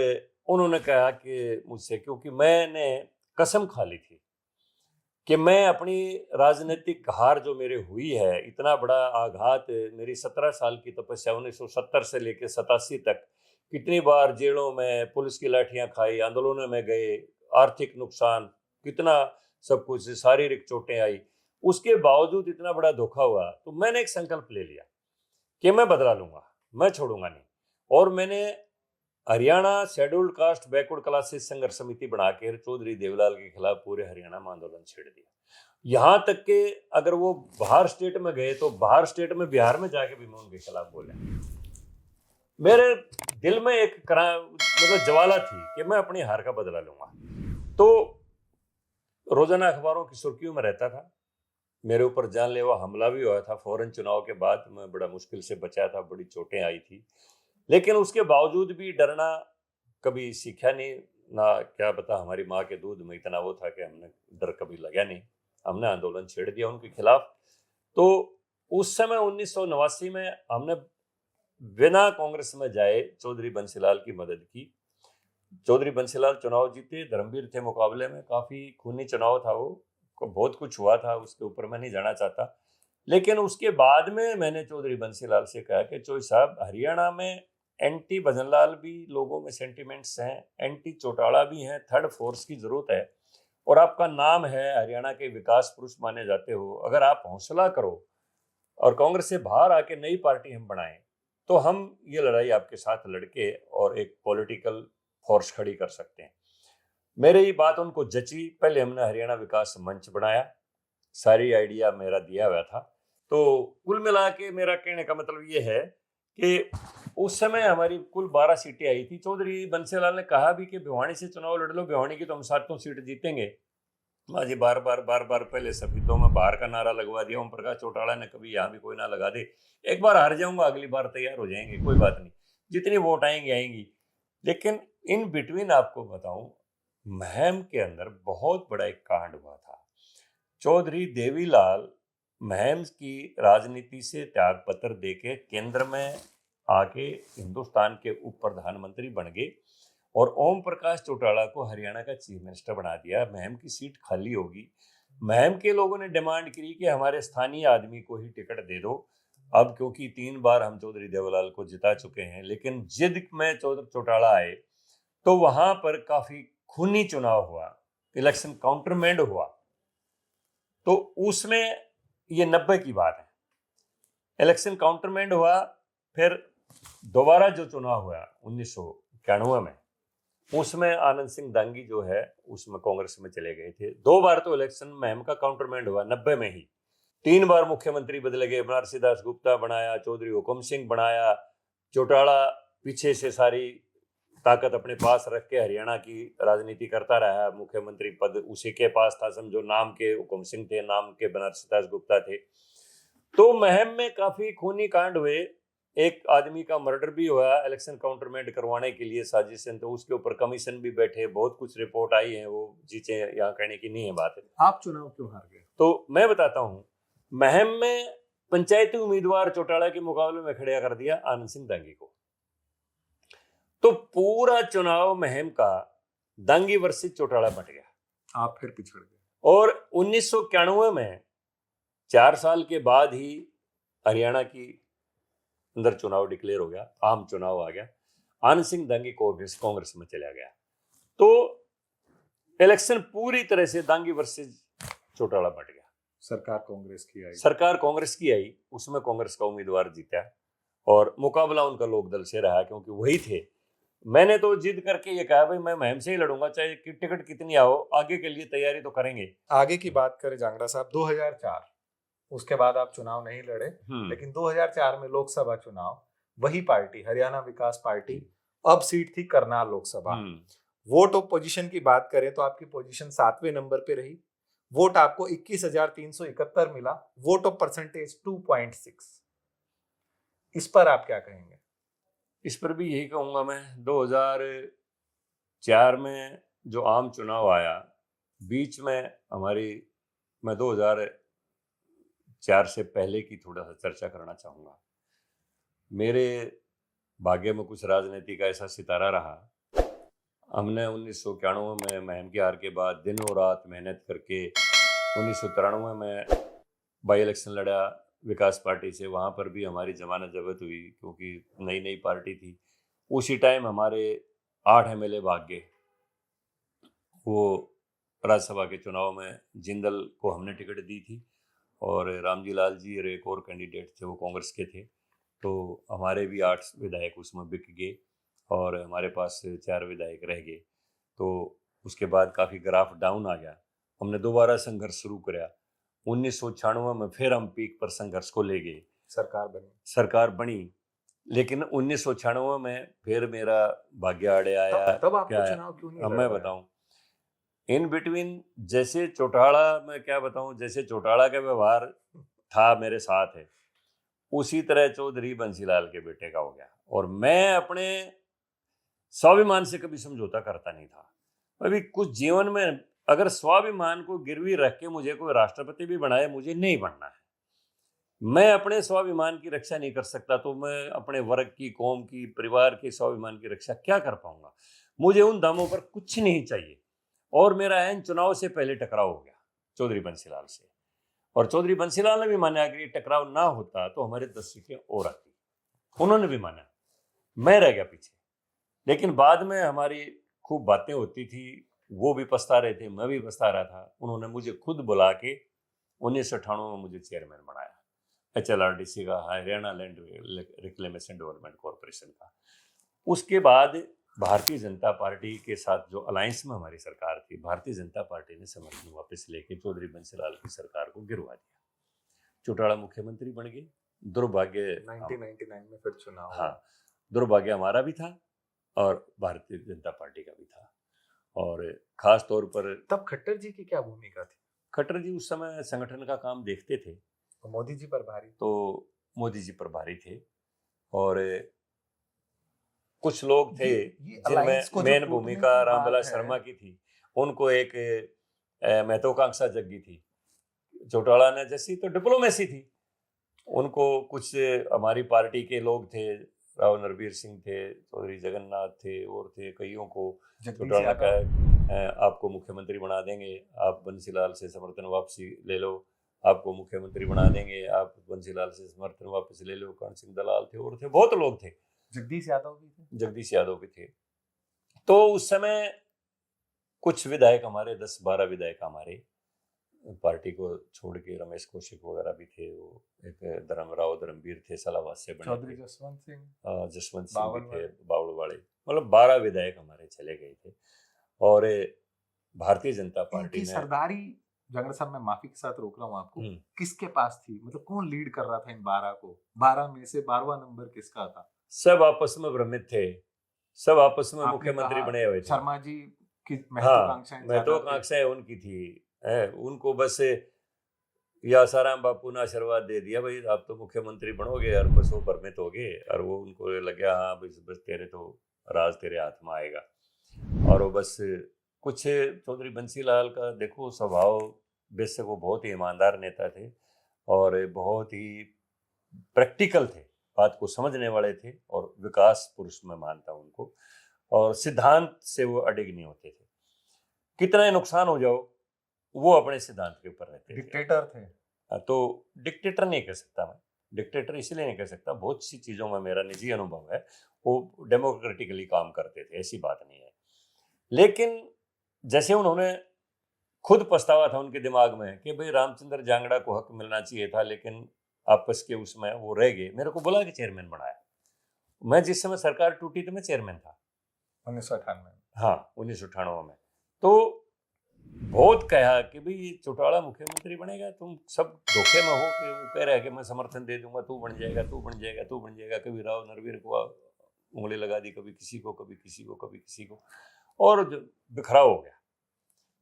उन्होंने कहा कि मुझसे, क्योंकि मैंने कसम खा ली थी कि मैं अपनी राजनीतिक हार जो मेरे हुई है, इतना बड़ा आघात, मेरी 17 साल की तपस्या 1970 से लेकर 87 तक कितनी बार जेलों में पुलिस की लाठियां खाई, आंदोलनों में गए, आर्थिक नुकसान, कितना सब कुछ, शारीरिक चोटें आई, उसके बावजूद इतना बड़ा धोखा हुआ। तो मैंने एक संकल्प ले लिया कि मैं बदला लूंगा, मैं छोड़ूंगा नहीं। और मैंने Haryana scheduled caste backward classes संघर्ष समिति बनाकर चौधरी देवीलाल के खिलाफ पूरे हरियाणा में आंदोलन छेड़ दिया। यहाँ तक कि अगर वो बाहर स्टेट में गए तो बाहर स्टेट में, बिहार में जाके भी मैं उनके खिलाफ बोला। मेरे दिल में एक मतलब ज्वाला थी कि मैं अपनी हार का बदला लूंगा। तो रोजाना अखबारों की सुर्खियों में रहता था, मेरे ऊपर जानलेवा हमला भी हुआ था फौरन चुनाव के बाद। मैं बड़ा मुश्किल से बचा था, बड़ी चोटें आई थी, लेकिन उसके बावजूद भी डरना कभी सीखा नहीं ना। क्या पता हमारी माँ के दूध में इतना वो था कि हमने डर कभी लगा नहीं। हमने आंदोलन छेड़ दिया उनके खिलाफ। तो उस समय 1989 में हमने बिना कांग्रेस में जाए चौधरी बंसीलाल की मदद की। चौधरी बंसीलाल चुनाव जीते, धर्मवीर थे मुकाबले में, काफी खूनी चुनाव था वो, बहुत कुछ हुआ था, उसके ऊपर मैं नहीं जाना चाहता। लेकिन उसके बाद में मैंने चौधरी बंसीलाल से कहा कि चौधरी साहब, हरियाणा में एंटी भजनलाल भी लोगों में सेंटिमेंट्स हैं, एंटी चौटाला भी हैं, थर्ड फोर्स की जरूरत है, और आपका नाम है, हरियाणा के विकास पुरुष माने जाते हो। अगर आप हौसला करो और कांग्रेस से बाहर आके नई पार्टी हम बनाएं, तो हम ये लड़ाई आपके साथ लड़के और एक पॉलिटिकल फोर्स खड़ी कर सकते हैं। मेरी बात उनको जची। पहले हमने हरियाणा विकास मंच बनाया, सारी आइडिया मेरा दिया हुआ था। तो कुल मिला के मेरा कहने का मतलब ये है कि उस समय हमारी कुल 12 सीटें आई थी। चौधरी बंसीलाल ने कहा भी कि भिवानी से चुनाव लड़ लो, भिवानी की तो हम 7 सीट जीतेंगे। माजी बार बार पहले सफेदों में बाहर का नारा लगवा दिया। ओम प्रकाश चौटाला ने कभी यहाँ भी कोई ना लगा दे, एक बार हार जाऊंगा, अगली बार तैयार हो जाएंगे, कोई बात नहीं, जितनी वोट आएंगी आएंगी। लेकिन इन बिटवीन आपको बताऊं, महम के अंदर बहुत बड़ा एक कांड हुआ था। चौधरी देवीलाल महम की राजनीति से त्याग पत्र देके केंद्र में आके हिंदुस्तान के उप प्रधानमंत्री बन गए और ओम प्रकाश चौटाला को हरियाणा का चीफ मिनिस्टर बना दिया। महम की सीट खाली होगी। महम के लोगों ने डिमांड की कि हमारे स्थानीय आदमी को ही टिकट दे दो। अब क्योंकि 3 बार हम चौधरी देवीलाल को जिता चुके हैं, लेकिन जिद में चौधरी चौटाला आए, तो वहां पर काफी खूनी चुनाव हुआ, इलेक्शन काउंटरमैंड हुआ। तो उसमें ये 90 की बात है, इलेक्शन काउंटरमैंड हुआ। फिर दोबारा जो चुनाव हुआ 1991 में, उसमें आनंद सिंह दांगी जो है उसमें कांग्रेस में चले गए थे। 2 बार तो इलेक्शन महम का काउंटरमैंड हुआ 90 में ही। 3 बार मुख्यमंत्री बदले गए, बनारसी दास गुप्ता बनाया, चौधरी हुकुम सिंह बनाया। चौटाला पीछे से सारी ताकत अपने पास रख के हरियाणा की राजनीति करता रहा। मुख्यमंत्री पद उसी के पास था, समझो, नाम के हुकुम सिंह थे, नाम के बनारसी दास गुप्ता थे। तो महम में काफी खूनी कांड हुए। एक आदमी का मर्डर भी हुआ इलेक्शन काउंटरमैंड करवाने के लिए साजिशन, तो उसके ऊपर कमीशन भी बैठे, बहुत कुछ रिपोर्ट आई है, वो चीजें यहाँ कहने की नहीं है बात है।
आप चुनाव क्यों हार गए?
तो मैं बताता हूँ, महम में पंचायती उम्मीदवार चौटाला के मुकाबले में खड़ा कर दिया आनंद सिंह दांगी को। तो पूरा चुनाव महम का दांगी वर्सेस चौटाला बट गया।
आप फिर पिछड़ गए।
और 1991 में 4 साल के बाद ही हरियाणा की अंदर चुनाव डिक्लेयर हो गया, आम चुनाव आ गया। आनंद सिंह दांगी कांग्रेस में चला गया। तो इलेक्शन पूरी तरह से दांगी वर्सेस चौटाला बट गया।
सरकार कांग्रेस की आई।
सरकार कांग्रेस की आई, उसमें कांग्रेस का उम्मीदवार जीता और मुकाबला उनका लोकदल से रहा, क्योंकि वही थे। मैंने तो जिद करके ये कहा, भाई मैं महम से ही लड़ूंगा, चाहे टिकट कितनी आओ, आगे के लिए तैयारी तो करेंगे।
आगे की बात करें जांगड़ा साहब, 2004, उसके बाद आप चुनाव नहीं लड़े, लेकिन 2004 में लोकसभा चुनाव, वही पार्टी हरियाणा विकास पार्टी, अब सीट थी Karnal Lok Sabha. Vote of position की बात करें तो आपकी पोजीशन 7वें नंबर पे रही। वोट आपको 21,371 मिला। Vote of percentage 2.6। इस पर आप क्या कहेंगे?
इस पर भी यही कहूंगा मैं, 2004 में जो आम चुनाव आया, बीच में मैं 2004 से पहले की थोड़ा सा चर्चा करना चाहूंगा। मेरे भाग्य में कुछ राजनीति का ऐसा सितारा रहा। हमने 1991 में महम की हार के बाद दिनों रात मेहनत करके 1993 में बाई इलेक्शन लड़ा विकास पार्टी से। वहाँ पर भी हमारी जमानत जब्त हुई, क्योंकि नई नई पार्टी थी। उसी टाइम हमारे 8 MLA भाग गए। वो राज्यसभा के चुनाव में जिंदल को हमने टिकट दी थी और रामजी लाल जी और एक और कैंडिडेट थे, वो कांग्रेस के थे। तो हमारे भी 8 विधायक उसमें बिक गए और हमारे पास 4 विधायक रह गए। तो उसके बाद काफ़ी ग्राफ डाउन आ गया। हमने दोबारा संघर्ष शुरू किया। 1996 में फिर हम पीक पर संघर्ष को ले गए। सरकार बनी, लेकिन 1996 में फिर मेरा भाग्य आड़े आया।
तब आपको चुनाव क्यों नहीं लड़
मैं
पाए?
बताऊं, इन बिटवीन जैसे चौटाला, मैं क्या बताऊं, जैसे चौटाला का व्यवहार था मेरे साथ है, उसी तरह चौधरी बंसीलाल के बेटे का हो गया। और मैं अपने स्वाभिमान से कभी समझौता करता नहीं था। अभी कुछ जीवन में अगर स्वाभिमान को गिरवी रख के मुझे कोई राष्ट्रपति भी बनाए, मुझे नहीं बनना है। मैं अपने स्वाभिमान की रक्षा नहीं कर सकता तो मैं अपने वर्ग की, कौम की, परिवार के स्वाभिमान की रक्षा क्या कर पाऊंगा। मुझे उन दामों पर कुछ नहीं चाहिए। और मेरा ऐन चुनाव से पहले टकराव हो गया चौधरी बंसीलाल से, और चौधरी बंसीलाल ने भी माना कि टकराव ना होता तो हमारे 10 सीटें और आती। उन्होंने भी माना, मैं रह गया पीछे। लेकिन बाद में हमारी खूब बातें होती थी, वो भी पछता रहे थे, मैं भी पछता रहा था। उन्होंने मुझे खुद बुला के 1998 में मुझे चेयरमैन बनाया HLRDC का, Haryana land reclamation development corporation का। उसके बाद भारतीय जनता पार्टी के साथ जो अलायंस में हमारी सरकार थी, भारतीय जनता पार्टी ने समर्थन वापस लेके चौधरी बंसीलाल की सरकार को गिरवा दिया। चौटाला मुख्यमंत्री बन गए। दुर्भाग्य
1999 में फिर चुनाव।
हाँ, दुर्भाग्य हमारा भी था और भारतीय जनता पार्टी का भी था। और खास तौर पर
तब खट्टर जी की क्या भूमिका थी?
खट्टर जी उस समय संगठन का काम देखते थे,
तो मोदी जी पर भारी।
तो मोदी जी पर भारी थे। और कुछ लोग थे जिनमें मेन भूमिका रामविलास शर्मा की थी। उनको एक महत्वाकांक्षा जगी थी। चौटाला ने जैसी तो डिप्लोमेसी थी, उनको कुछ हमारी पार्टी के लोग थे, राव नरबीर सिंह थे, चौधरी जगन्नाथ थे, और थे कईयों को चौटाला का आपको मुख्यमंत्री बना देंगे, आप बंसीलाल से समर्थन वापसी ले लो, आपको मुख्यमंत्री बना देंगे, आप बंसीलाल से समर्थन वापस ले लो। कर्ण सिंह दलाल थे, और थे बहुत लोग थे,
जगदीश यादव भी थे।
जगदीश यादव भी थे। तो उस समय कुछ विधायक हमारे, 10-12 विधायक हमारे पार्टी को छोड़ के, रमेश कौशिक वगैरह भी थे, वो एक धर्मवीर थे, सलाहवाद से बने,
चौधरी जसवंत
सिंह भी थे, बावड़वाड़े, मतलब 12 विधायक हमारे चले गए थे। और भारतीय जनता पार्टी ने
सरदारी, जंगड़ साहब मैं माफी के साथ रोक रहा हूँ आपको, किसके पास थी? मतलब कौन लीड कर रहा था इन 12 को? 12 में से 12वां नंबर किसका था?
सब आपस में भ्रमित थे, सब आपस में मुख्यमंत्री बने हुए थे।
शर्मा जी की महत्वाकांक्षाएं
उनकी थी। उनको बस या आसाराम बापू ने आशीर्वाद दे दिया, भाई आप तो मुख्यमंत्री बनोगे, और बस वो भ्रमित हो गए। और वो उनको लग गया, हाँ बस तेरे तो राज तेरे हाथ में आएगा। और वो बस कुछ चौधरी बंसीलाल का देखो स्वभाव, वैसे वो बहुत ही ईमानदार नेता थे और बहुत ही प्रैक्टिकल थे, बात को समझने वाले थे, और विकास पुरुष में मानता उनको, और सिद्धांत से वो अडिग नहीं होते थे। कितना नुकसान हो जाओ, वो अपने सिद्धांत के ऊपर रहते थे।
डिक्टेटर थे।
तो डिक्टेटर नहीं कह सकता मैं, डिक्टेटर इसलिए नहीं कह सकता, बहुत सी चीजों में मेरा निजी अनुभव है, वो डेमोक्रेटिकली काम करते थे, ऐसी बात नहीं है। लेकिन जैसे उन्होंने खुद पछतावा था उनके दिमाग में कि भाई रामचंद्र जांगड़ा को हक मिलना चाहिए था, लेकिन आपस के उसमें वो रह गए। मेरे को बुला के चेयरमैन बनाया। मैं जिस समय सरकार टूटी तो मैं चेयरमैन था
1998 में।
हाँ, 1998 में। तो बहुत कहा कि भाई चौटाला मुख्यमंत्री बनेगा, तुम सब धोखे में हो, कि वो कह रहा है कि मैं समर्थन दे दूंगा, तू बन जाएगा, तू बन जाएगा, तू बन जाएगा। कभी राव नरवीर को उंगली लगा दी, कभी किसी को, कभी किसी को, कभी किसी को, और बिखराव हो गया।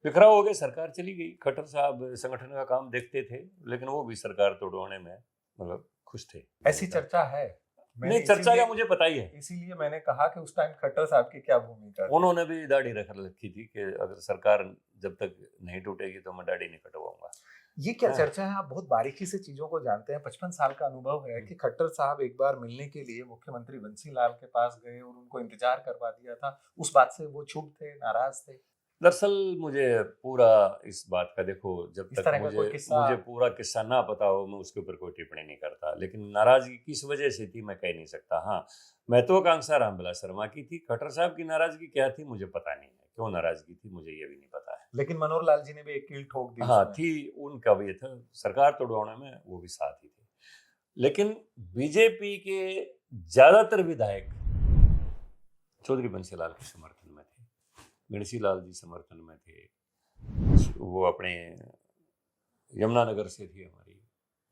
बिखराव हो गया, सरकार चली गई। खट्टर साहब संगठन का काम देखते थे, लेकिन वो भी सरकार तोड़वाने में मतलब खुश थे।
ऐसी चर्चा है,
नहीं चर्चा का मुझे पता ही है,
इसीलिए मैंने कहा कि उस टाइम खट्टर साहब की क्या भूमिका थी।
उन्होंने भी दाढ़ी रख रखी थी कि अगर सरकार जब तक नहीं टूटेगी तो मैं दाढ़ी नहीं कटवाऊंगा।
ये क्या चर्चा है? आप बहुत बारीकी से चीजों को जानते हैं। 55 साल का अनुभव है कि खट्टर साहब एक बार मिलने के लिए मुख्यमंत्री बंसीलाल के पास गए और उनको इंतजार करवा दिया था। उस बात से वो चुप थे, नाराज थे?
दरअसल मुझे पूरा इस बात का, देखो जब तक मुझे पूरा किस्सा ना पता हो, मैं उसके ऊपर कोई टिप्पणी नहीं करता। लेकिन नाराजगी किस वजह से थी मैं कह नहीं सकता। हाँ, महत्वाकांक्षा रामविलास शर्मा की थी। खट्टर साहब की नाराजगी क्या थी मुझे पता नहीं है, क्यों नाराजगी थी मुझे ये भी नहीं पता है।
लेकिन मनोहर लाल जी ने भी एक कील ठोक दी।
हाँ थी, उनका भी था, सरकार तोड़वाने में वो भी साथ ही थे। लेकिन बीजेपी के ज्यादातर विधायक चौधरी बंसीलाल के समर्थन में थे, गणेशी लाल जी समर्थन में थे। वो अपने यमुनानगर से थी हमारी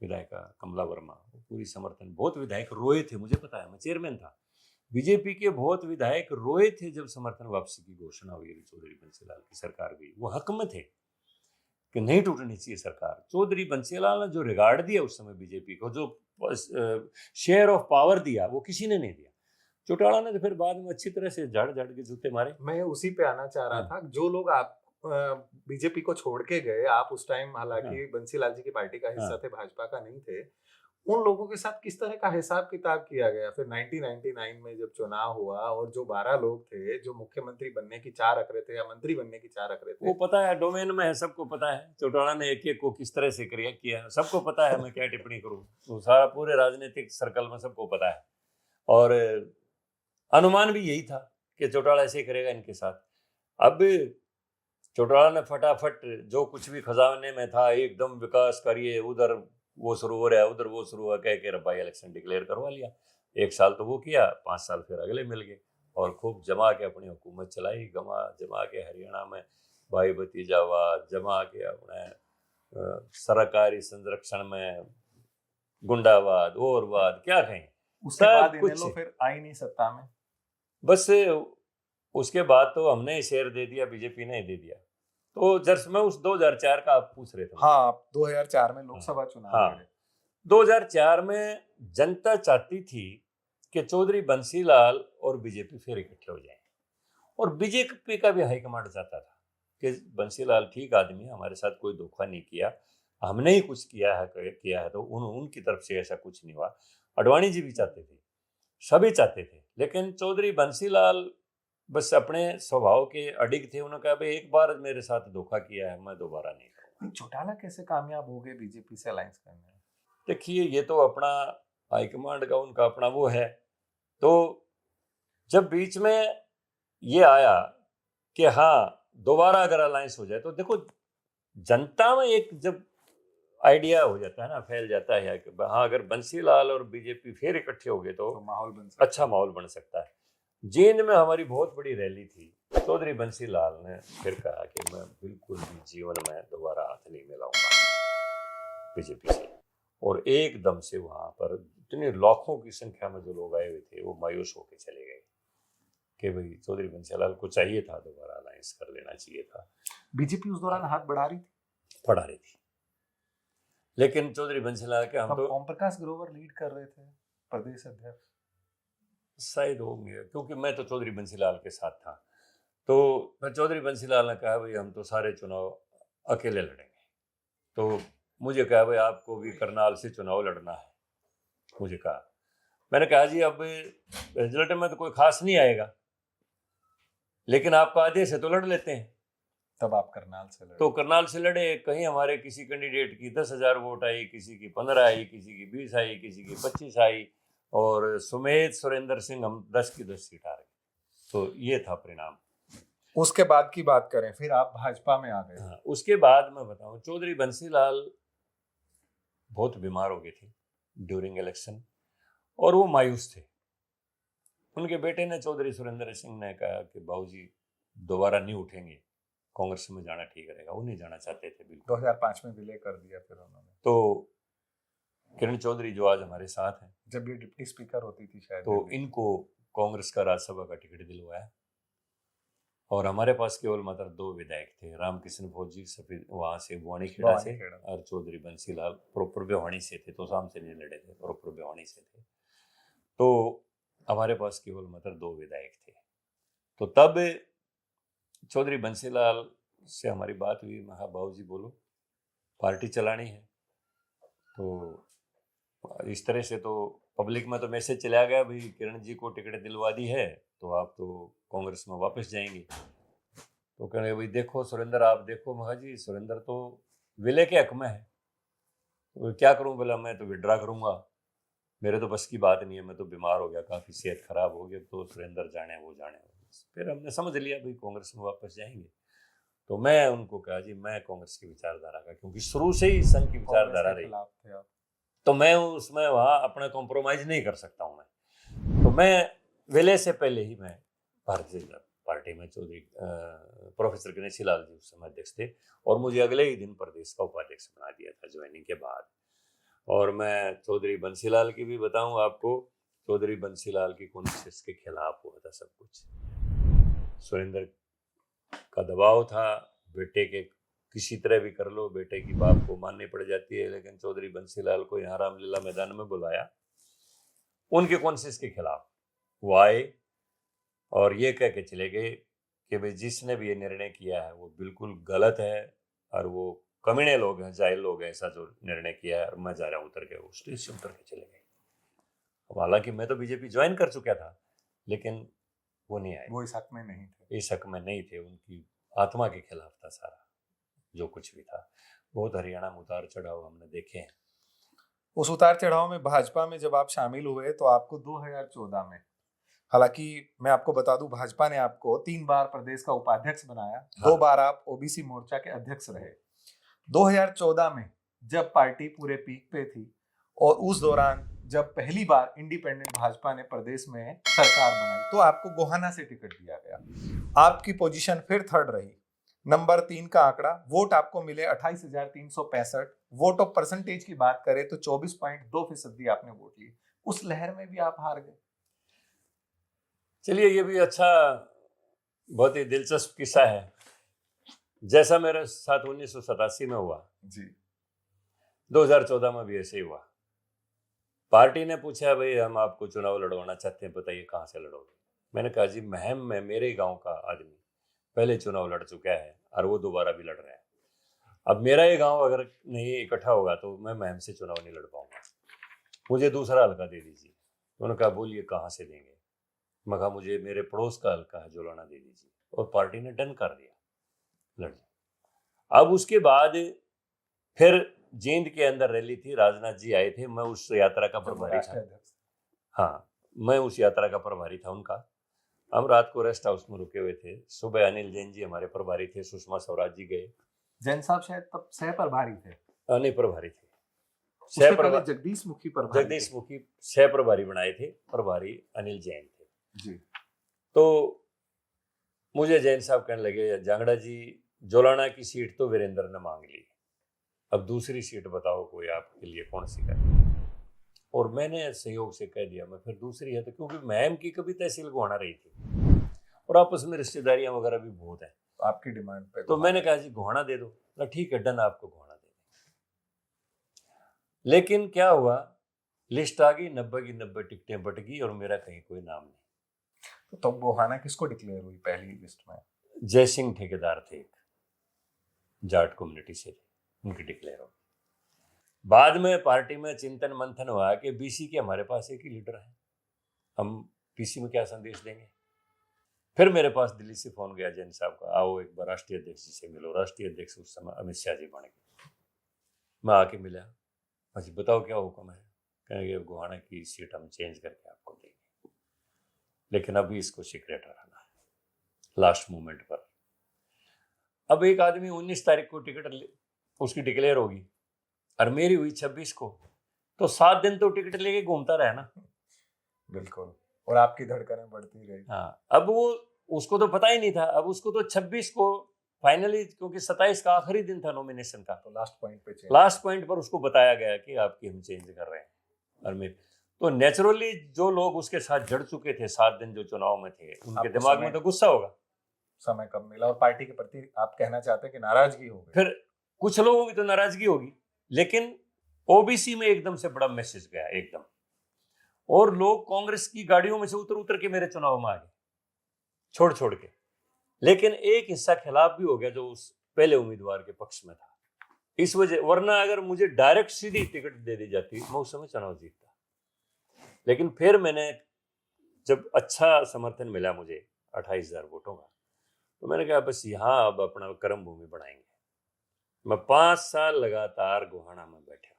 विधायिका कमला वर्मा, वो पूरी समर्थन। बहुत विधायक रोए थे, मुझे पता है, मैं चेयरमैन था, बीजेपी के बहुत विधायक रोए थे जब समर्थन वापसी की घोषणा हुई चौधरी बंसीलाल की सरकार गई। वो हक में थे कि नहीं टूटनी चाहिए सरकार। चौधरी बंसीलाल ने जो रिगार्ड दिया उस समय बीजेपी को, जो शेयर ऑफ पावर दिया, वो किसी ने नहीं दिया। चौटाला ने तो फिर बाद में अच्छी तरह से झाड़ झाड़ के जूते मारे।
मैं उसी पे आना चाह रहा था। जो लोग आप बीजेपी को छोड़ के गए, आप उस टाइम हालांकि बंसीलाल जी की पार्टी का हिस्सा थे, भाजपा का नहीं थे, उन लोगों के साथ किस तरह का हिसाब किताब किया गया? फिर 1999 में जब चुनाव हुआ और जो 12 लोग थे जो मुख्यमंत्री बनने की चाह रख रहे थे या मंत्री बनने की चाह रख रहे थे,
वो पता है, डोमेन में है, सबको पता है चौटाला ने एक एक को किस तरह से किया, सबको पता है। मैं क्या टिप्पणी करूं, तो सारा पूरे राजनीतिक सर्कल में सबको पता है। और अनुमान भी यही था कि चौटाला ऐसे करेगा इनके साथ। अब चौटाला ने फटाफट जो कुछ भी खजाने में था एकदम विकास करिए, उधर वो शुरू हो रहा है, उधर वो शुरू हुआ, कह के बाई इलेक्शन डिक्लेयर करवा लिया। 1 साल तो वो किया, 5 साल फिर अगले मिल गए और खूब जमा के अपनी हुकूमत चलाई। जमा के हरियाणा में भाई भतीजावाद, जमा के अपने सरकारी संरक्षण में गुंडावाद और वाद, क्या कहें।
उसके बाद
कुछ
फिर आई नहीं सत्ता में।
बस उसके बाद तो हमने ही शेयर दे दिया, बीजेपी ने ही दे दिया। तो जर्स में उस 2004 का आप पूछ रहे थे।
हाँ, आप 2004 में लोकसभा चुनाव लड़े।
2004 में जनता चाहती थी कि चौधरी बंसीलाल और बीजेपी फिर इकट्ठे हो जाएं, और बीजेपी का भी हाईकमांड चाहता था कि बंसीलाल ठीक आदमी है, हमारे साथ कोई धोखा नहीं किया, हमने ही कुछ किया है तो उनकी तरफ से ऐसा कुछ नहीं हुआ। अडवाणी जी भी चाहते थे, सभी चाहते थे, लेकिन चौधरी बंसीलाल बस अपने स्वभाव के अडिग थे। उन्होंने कहा भाई एक बार मेरे साथ धोखा किया है, मैं दोबारा नहीं करूँगा।
चौटाला कैसे कामयाब हो गए बीजेपी से अलायंस करने में?
देखिए, ये तो अपना हाईकमांड का उनका अपना वो है। तो जब बीच में ये आया कि हाँ दोबारा अगर अलायंस हो जाए, तो देखो जनता में एक जब आइडिया हो जाता है ना, फैल जाता है कि हाँ अगर बंसीलाल और बीजेपी फिर इकट्ठे हो गए तो
माहौल बन सकता
अच्छा माहौल बन सकता है। जींद में हमारी बहुत बड़ी रैली थी। चौधरी बंसीलाल ने फिर कहा कि मैं बिल्कुल भी जीवन में दोबारा हाथ नहीं मिलाऊंगा बीजेपी से, और एकदम से वहां पर इतने लाखों की संख्या में जो लोग आए हुए थे वो मायूस होकर चले गए कि भाई चौधरी बंसीलाल को चाहिए था दोबारा अलायंस कर लेना चाहिए था।
बीजेपी उस दौरान हाथ बढ़ा रही थी,
लेकिन चौधरी बंसीलाल के हम तो
ओम प्रकाश ग्रोवर लीड कर रहे थे प्रदेश अध्यक्ष,
शायद होंगे, क्योंकि मैं तो चौधरी बंसीलाल के साथ था। तो चौधरी बंसीलाल ने कहा भाई हम तो सारे चुनाव अकेले लड़ेंगे। तो मुझे कहा भाई आपको भी करनाल से चुनाव लड़ना है। मुझे कहा, मैंने कहा जी अब रिजल्ट में तो कोई खास नहीं आएगा, लेकिन आपका आदेश है तो लड़ लेते हैं।
तब आप करनाल से लड़े।
तो करनाल से लड़े। कहीं हमारे किसी कैंडिडेट की 10,000 वोट आई, किसी की 15 आई, किसी की 20 आई, किसी की 25 आई, और सुमेध सुरेंद्र सिंह हम 10 की 10 सीट आ रहे। तो ये था परिणाम।
उसके बाद की बात करें, फिर आप भाजपा में आ गए।
हाँ, उसके बाद मैं बताऊं, चौधरी बंसीलाल बहुत बीमार हो गए थे ड्यूरिंग इलेक्शन, और वो मायूस थे। उनके बेटे ने, चौधरी सुरेंद्र सिंह ने कहा कि बाबूजी दोबारा नहीं उठेंगे, कांग्रेस में जाना ठीक रहेगा। वो नहीं जाना चाहते थे बिल्कुल।
2005 में विलय कर दिया फिर उन्होंने।
तो किरण चौधरी जो आज हमारे साथ हैं,
जब ये डिप्टी स्पीकर होती थी शायद,
तो इनको कांग्रेस का राज्यसभा का टिकट दिलवाया, और हमारे पास केवल मात्र 2 विधायक थे, रामकिशन फौजी वहां से बुआनीखेड़ा से, और चौधरी बंसीलाल प्रॉपर भिवानी से थे, तो शाम से नहीं लड़े थे, प्रॉपर भिवानी से थे। तो हमारे पास केवल मात्र 2 विधायक थे। तो तब चौधरी बंसीलाल से हमारी बात हुई। मैं कहा बाबूजी बोलो, पार्टी चलानी है। तो इस तरह से तो पब्लिक में तो मैसेज चला गया भाई किरण जी को टिकट दिलवा दी है तो आप तो कांग्रेस में वापस जाएंगे। तो कह रहे भाई देखो सुरेंद्र, आप देखो। मैं कहा जी सुरेंद्र तो विलय के हक में है, तो क्या करूं? बोला मैं तो विड्रा करूंगा, मेरे तो बस की बात नहीं है, मैं तो बीमार हो गया, काफ़ी सेहत खराब हो गया, तो सुरेंद्र जाने वो जाने। फिर हमने समझ लिया भाई कांग्रेस में वापस जाएंगे। तो मैं उनको कहा जी मैं कांग्रेस की विचारधारा का, क्योंकि शुरू से ही संघ की विचारधारा रही, तो मैं उसमें वहाँ अपना कॉम्प्रोमाइज़ नहीं कर सकता हूँ मैं। तो मैं विलय से पहले ही मैं भारतीय जनता पार्टी में चौधरी प्रोफेसर गणेशी लाल जी उस समय अध्यक्ष थे, और मुझे अगले ही दिन प्रदेश का उपाध्यक्ष बना दिया था ज्वाइनिंग के बाद। और मैं चौधरी बंसीलाल की भी बताऊं आपको चौधरी बंसीलाल की कॉन्फ्रेंस के खिलाफ हुआ था सब कुछ। सुरेंद्र का दबाव था, बेटे के किसी तरह भी कर लो, बेटे की बात को माननी पड़ जाती है, लेकिन चौधरी बंसीलाल को यहाँ रामलीला मैदान में बुलाया उनके कॉन्फ्रेंस के खिलाफ। वो आए और ये कह के चले गए कि भाई जिसने भी ये निर्णय किया है वो बिल्कुल गलत है और वो कमीने लोग हैं, जाहिल लोग हैं, ऐसा जो निर्णय किया है, और मैं जा रहा हूँ उतर के। वो स्टेज से उतर के चले गए। हालांकि मैं तो बीजेपी ज्वाइन कर चुका था, लेकिन वो नहीं आए।
वो इस हक में नहीं थे।
इस हक में नहीं थे, उनकी आत्मा के खिलाफ था सारा जो कुछ भी था। बहुत हरियाणा में उतार चढ़ाव हमने देखे हैं।
उस उतार चढ़ाव में भाजपा में जब आप शामिल हुए तो आपको 2014 में, हालांकि मैं आपको बता दूं, भाजपा ने आपको 3 बार प्रदेश का उपाध्यक्ष बनाया।
हाँ।
2 बार आप ओबीसी मोर्चा के अध्यक्ष रहे। 2014 में जब पार्टी पूरे पीक पे थी और उस दौरान जब पहली बार इंडिपेंडेंट भाजपा ने प्रदेश में सरकार बनाई तो आपको गोहाना से टिकट दिया गया। आपकी पोजीशन फिर 3rd रही, नंबर 3 का आंकड़ा। वोट आपको मिले 28,365। वोट ऑफ परसेंटेज की बात करें तो 24.2% आपने वोट लिए। उस लहर में भी आप हार गए।
चलिए, ये भी अच्छा, बहुत ही दिलचस्प किस्सा है। जैसा मेरे साथ 1987 में हुआ
जी,
2014 में भी ऐसे ही हुआ। पार्टी ने पूछा, भाई हम आपको चुनाव लड़वाना चाहते हैं, बताइए कहाँ से लड़ोगे। मैंने कहा जी, महम में मेरे गांव का आदमी पहले चुनाव लड़ चुका है और वो दोबारा भी लड़ रहा है। अब मेरा ये गांव अगर नहीं इकट्ठा होगा तो मैं महम से चुनाव नहीं लड़ पाऊंगा, मुझे दूसरा हल्का दे दीजिए। उन्होंने कहा बोलिए कहाँ से देंगे। मैं कहा मुझे मेरे पड़ोस का हल्का है जोलाना दे दीजिए, और पार्टी ने डन कर दिया, लड़ जाए। अब उसके बाद फिर जींद के अंदर रैली थी, राजनाथ जी आए थे, मैं उस यात्रा का प्रभारी था। हाँ, मैं उस यात्रा का प्रभारी था उनका। हम रात को रेस्ट हाउस में रुके हुए थे। सुबह अनिल जैन जी हमारे प्रभारी थे, सुषमा स्वराज जी गए।
जैन साहब शायद तब सह प्रभारी थे।
नहीं, प्रभारी थे।
उससे पहले जगदीश मुखी प्रभारी,
जगदीश मुखी सह प्रभारी बनाए थे, प्रभारी अनिल जैन थे
जी।
तो मुझे जैन साहब कहने लगे, जांगड़ा जी जोलाना की सीट तो वीरेंद्र ने मांग ली, अब दूसरी सीट बताओ कोई आपके लिए कौन सी करे। और मैंने सहयोग से कह दिया मैं फिर दूसरी है, तो क्योंकि महम की कभी तहसील गोहाना रही थी और आपस में रिश्तेदारियां वगैरह भी बहुत है,
आपकी डिमांड पे
तो मैंने कहा जी गोहाना दे दो। ना ठीक है, डन, आपको गोहाना दे दें। लेकिन क्या हुआ, लिस्ट आ गई, 90 की 90 टिकटें बट गई और मेरा कहीं कोई नाम नहीं।
तो गोहाना किसको डिक्लेयर हुई पहली लिस्ट में?
जय सिंह ठेकेदार थे, एक जाट कम्युनिटी से थे, उनकी डिक्लेयर हो। बाद में पार्टी में चिंतन मंथन हुआ कि बीसी के हमारे पास एक ही लीडर है, हम पीसी में क्या संदेश देंगे। फिर मेरे पास दिल्ली से फोन गया जैन साहब का, आओ एक बार राष्ट्रीय अध्यक्ष जी से मिलो। राष्ट्रीय अध्यक्ष उस समय अमित शाह जी बने गए। मैं आके मिला, अच्छा बताओ क्या हुक्म है। कहेंगे गोहाना की सीट हम चेंज करके आपको देंगे, लेकिन अभी इसको सीक्रेट रखना है, लास्ट मोमेंट पर। अब एक आदमी 19 तारीख को टिकट उसकी डिक्लेयर होगी और मेरी हुई 26 को, तो 7 दिन तो टिकट लेके घूमता रहा ना।
बिल्कुल, और आपकी धड़कनें बढ़ती रही।
हाँ, अब वो उसको तो पता ही नहीं था। अब उसको तो 26 को फाइनली, क्योंकि 27 का आखिरी दिन था नॉमिनेशन का, तो लास्ट पॉइंट पर उसको बताया गया कि आपकी हम चेंज कर रहे हैं। और मैं तो नेचुरली जो लोग उसके साथ जड़ चुके थे 7 दिन जो चुनाव में थे, उनके दिमाग में तो गुस्सा होगा,
समय कम मिला, और पार्टी के प्रति आप कहना चाहते हैं कि नाराजगी हो गई।
फिर कुछ लोगों की तो नाराजगी होगी, लेकिन ओबीसी में एकदम से बड़ा मैसेज गया एकदम, और लोग कांग्रेस की गाड़ियों में से उतर के मेरे चुनाव में आ गए, छोड़ के। लेकिन एक हिस्सा खिलाफ भी हो गया जो उस पहले उम्मीदवार के पक्ष में था, इस वजह, वरना अगर मुझे डायरेक्ट सीधी टिकट दे दी जाती मैं उस समय चुनाव जीतता। लेकिन फिर मैंने, जब अच्छा समर्थन मिला मुझे 28,000 वोटों का, तो मैंने कहा बस यहाँ अब अपना कर्म भूमि बढ़ाएंगे। मैं 5 साल लगातार गोहाना में बैठा,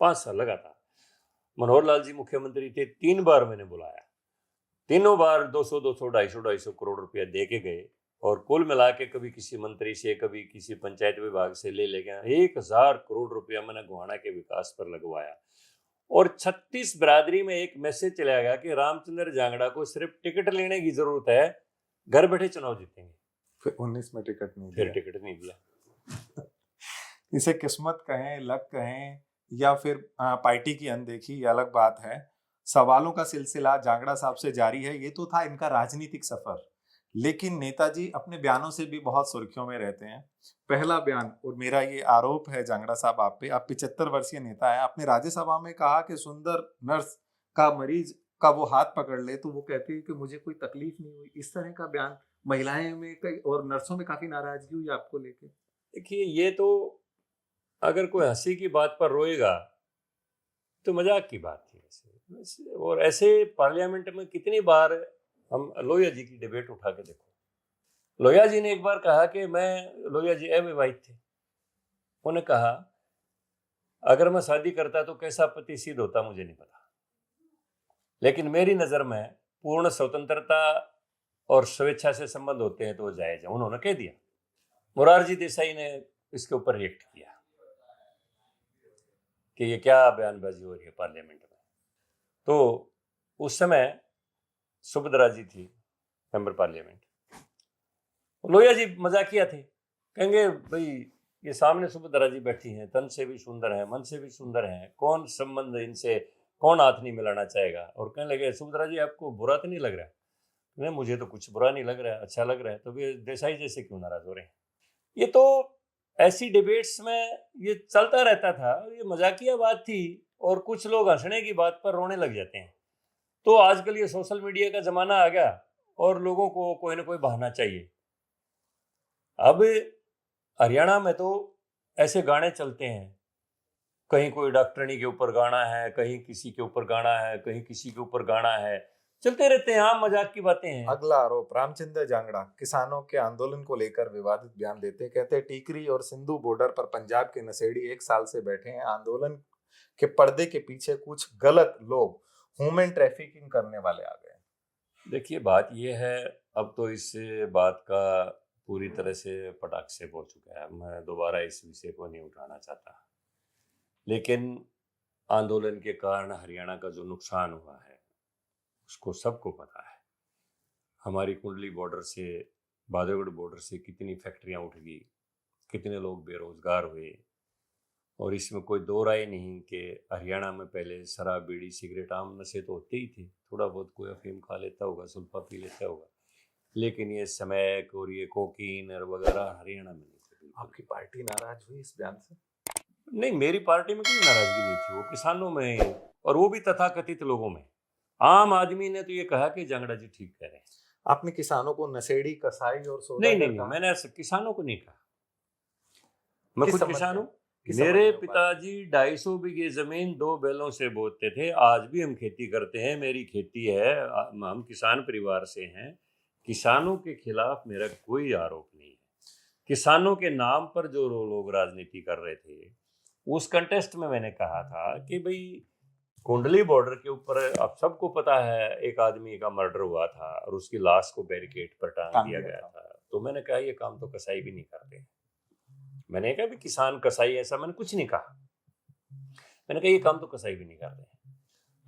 5 साल लगातार। मनोहर लाल जी मुख्यमंत्री थे, 3 बार मैंने बुलाया, तीनों बार 200 250 करोड़ रुपया दे के गए, और कुल मिला के कभी किसी मंत्री से, कभी किसी पंचायत विभाग से ले गया 1000 करोड़ रुपया मैंने गोहाना के विकास पर लगवाया। और 36 बिरादरी में एक मैसेज चला गया कि रामचंद्र जांगड़ा को सिर्फ टिकट लेने की जरूरत है, घर बैठे चुनाव जीतेंगे।
फिर 19 में टिकट नहीं
फिर टिकट नहीं दिया।
इसे किस्मत कहें, लक कहें, या फिर पार्टी की अनदेखी, ये अलग बात है। सवालों का सिलसिला जांगड़ा साहब से जारी है। ये तो था इनका राजनीतिक सफर, लेकिन नेताजी अपने बयानों से भी बहुत सुर्खियों में रहते हैं। पहला बयान, और मेरा ये आरोप है जांगड़ा साहब आप पे, आप 75 वर्षीय नेता है, आपने राज्यसभा में कहा कि सुंदर नर्स का मरीज का वो हाथ पकड़ ले तो वो कहती है कि मुझे कोई तकलीफ नहीं हुई। इस तरह का बयान, महिलाएं में और नर्सों में काफी नाराजगी हुई आपको लेके।
देखिए, ये तो अगर कोई हंसी की बात पर रोएगा तो मजाक की बात थी और ऐसे पार्लियामेंट में कितनी बार हम लोहिया जी की डिबेट उठा के देखो। लोहिया जी ने एक बार कहा कि लोहिया जी अविवाहित थे। उन्होंने कहा अगर मैं शादी करता तो कैसा पति सिद्ध होता मुझे नहीं पता, लेकिन मेरी नजर में पूर्ण स्वतंत्रता और स्वेच्छा से संबंध होते हैं तो वो जायज है। उन्होंने कह दिया। मोरारजी देसाई ने इसके ऊपर रिएक्ट किया कि ये क्या बयानबाजी हो रही है पार्लियामेंट में। तो उस समय सुभद्रा जी थी मेंबर पार्लियामेंट। लोहिया जी मजाकिया थे, कहेंगे भाई ये सामने सुभद्रा जी बैठी हैं, तन से भी सुंदर है, मन से भी सुंदर है, कौन संबंध इनसे, कौन हाथ नहीं मिलाना चाहेगा। और कहने लगे सुभद्रा जी आपको बुरा तो नहीं लग रहा? नहीं, मुझे तो कुछ बुरा नहीं लग रहा है, अच्छा लग रहा है। तो वे देसाई जैसे क्यों नाराज हो रहे हैं? ये तो ऐसी डिबेट्स में ये चलता रहता था, ये मजाकिया बात थी और कुछ लोग हंसने की बात पर रोने लग जाते हैं। तो आजकल ये सोशल मीडिया का जमाना आ गया और लोगों को कोई ना कोई बहाना चाहिए। अब हरियाणा में तो ऐसे गाने चलते हैं, कहीं कोई डॉक्टरनी के ऊपर गाना है, कहीं किसी के ऊपर गाना है, कहीं किसी के ऊपर गाना है, चलते रहते हैं, आम मजाक की बातें हैं।
अगला आरोप, रामचंद्र जांगड़ा किसानों के आंदोलन को लेकर विवादित बयान देते हैं। कहते हैं टीकरी और सिंधु बॉर्डर पर पंजाब के नशेड़ी 1 साल से बैठे हैं, आंदोलन के पर्दे के पीछे कुछ गलत लोग ह्यूमन ट्रैफिकिंग करने वाले आ गए।
देखिए, बात यह है, अब तो इस बात का पूरी तरह से पटाक्षेप हो चुका है। मैं दोबारा इस विषय को नहीं उठाना चाहता, लेकिन आंदोलन के कारण हरियाणा का जो नुकसान हुआ है उसको सबको पता है। हमारी कुंडली बॉर्डर से, बांधवगढ़ बॉर्डर से कितनी फैक्ट्रियां उठ गई, कितने लोग बेरोजगार हुए। और इसमें कोई दो राय नहीं कि हरियाणा में पहले शराब, बीड़ी, सिगरेट, आम नशे तो होते ही थे। थोड़ा बहुत कोई अफीम खा लेता होगा, सुल्फा पी लेता होगा, लेकिन ये स्मैक और ये कोकीन और वगैरह हरियाणा में नहीं थे।
आपकी पार्टी नाराज हुई इस बयान से?
नहीं, मेरी पार्टी में कोई नाराजगी नहीं थी, वो किसानों में, और वो भी तथाकथित लोगों में। आम आदमी ने तो ये कहा कि जांगड़ा जी ठीक कह रहे हैं।
आपने किसानों को नशेड़ी, कसाई और
नहीं
सौदागर
नहीं नहीं,
कहा।
मैंने ऐसे किसानों को नहीं कहा। मैं
किस
खुद
संबंध
किसान
में?
हूँ।
किस
मेरे
संबंध में बात?
पिताजी 250 बीघे जमीन 2 बैलों से बोते थे। आज भी हम खेती करते हैं, मेरी खेती है, हम किसान परिवार से हैं। किसानों के खिलाफ मेरा कोई आरोप नहीं है। किसानों के नाम पर जो लोग राजनीति कर रहे थे, उस कंटेस्ट में मैंने कहा था कि भाई कुंडली बॉर्डर के ऊपर आप सबको पता है एक आदमी का मर्डर हुआ था और उसकी लाश को बैरिकेड पर टांग दिया गया था। तो मैंने कहा ये काम तो कसाई भी नहीं करते। मैंने कहा भी किसान कसाई ऐसा मैंने कुछ नहीं कहा। मैंने कहा ये काम तो कसाई भी नहीं करते।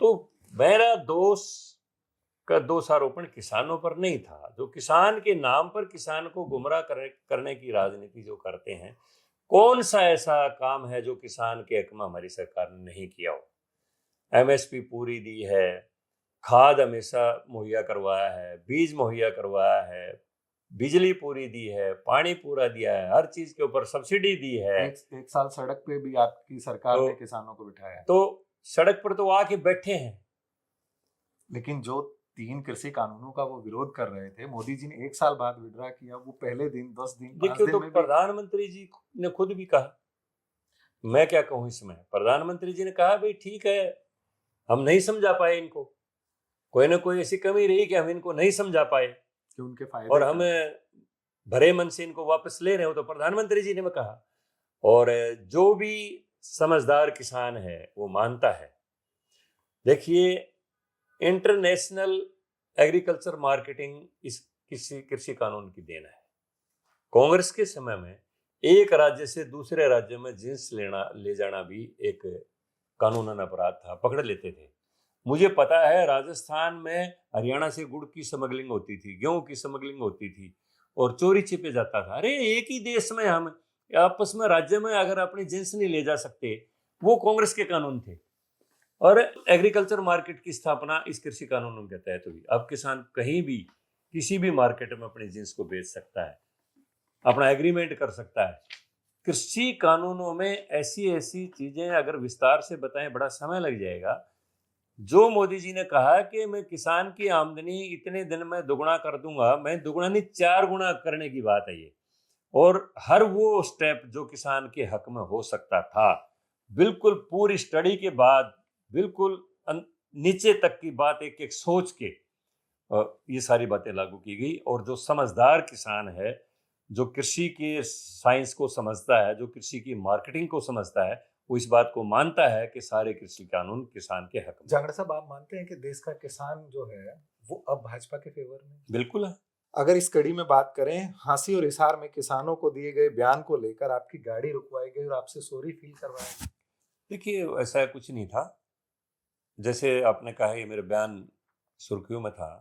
तो मेरा दोषारोपण किसानों पर नहीं था। जो किसान के नाम पर किसान को गुमराह करने की राजनीति जो करते हैं, कौन सा ऐसा काम है जो किसान के हक में हमारी सरकार ने नहीं किया हो? एमएसपी पूरी दी है, खाद हमेशा मुहैया करवाया है, बीज मुहैया करवाया है, बिजली पूरी दी है, पानी पूरा दिया है, हर चीज के ऊपर सब्सिडी दी है।
एक साल सड़क पे भी आपकी सरकार ने किसानों को बिठाया।
तो सड़क पर तो आके बैठे हैं।
लेकिन जो 3 कृषि कानूनों का वो विरोध कर रहे थे, मोदी जी ने 1 साल बाद विड्रा किया। वो पहले दिन, 10 दिन, 5
देखिए,
दिन
तो
में भी
प्रधानमंत्री जी ने खुद भी कहा, मैं क्या कहूं इसमें। प्रधानमंत्री जी ने कहा भाई ठीक है, हम नहीं समझा पाए इनको, कोई ना कोई ऐसी कमी रही कि हम इनको नहीं समझा पाए
कि उनके फायदे,
और हम भरे मन से इनको वापस ले रहे हो। तो प्रधानमंत्री जी ने मैं कहा, और जो भी समझदार किसान है वो मानता है। देखिए, इंटरनेशनल एग्रीकल्चर मार्केटिंग इस किसी कृषि कानून की देन है। कांग्रेस के समय में एक राज्य से दूसरे राज्य में जिंस ले जाना भी एक कानूनन अपराध था, पकड़ लेते थे। मुझे पता है राजस्थान में हरियाणा से गुड़ की स्मगलिंग होती थी, गेहूं की स्मगलिंग होती थी और चोरी छिपे जाता था। अरे एक ही देश में हम आपस में राज्य में अगर अपनी जिंस नहीं ले जा सकते, वो कांग्रेस के कानून थे। और एग्रीकल्चर मार्केट की स्थापना इस कृषि कानूनों के तहत हुई। अब किसान कहीं भी किसी भी मार्केट में अपनी जिन्स को बेच सकता है, अपना एग्रीमेंट कर सकता है। कृषि कानूनों में ऐसी ऐसी चीजें अगर विस्तार से बताएं बड़ा समय लग जाएगा। जो मोदी जी ने कहा कि मैं किसान की आमदनी इतने दिन में दुगुना कर दूंगा, मैं दुगुना नहीं 4 गुना करने की बात है ये। और हर वो स्टेप जो किसान के हक में हो सकता था, बिल्कुल पूरी स्टडी के बाद, बिल्कुल नीचे तक की बात एक एक सोच के ये सारी बातें लागू की गई। और जो समझदार किसान है, जो कृषि के साइंस को समझता है, जो कृषि की मार्केटिंग को समझता है, वो इस बात को मानता है कि सारे कृषि कानून किसान के हक में।
जांगड़ा साहब, आप मानते हैं कि देश का किसान जो है वो अब भाजपा के फेवर में?
बिल्कुल है।
अगर इस कड़ी में बात करें, हांसी और इशार में किसानों को दिए गए बयान को लेकर आपकी गाड़ी रुकवाई गई और आपसे सॉरी फील करवाया गया।
देखिए, ऐसा कुछ नहीं था। जैसे आपने कहा ये मेरे बयान सुर्खियों में था,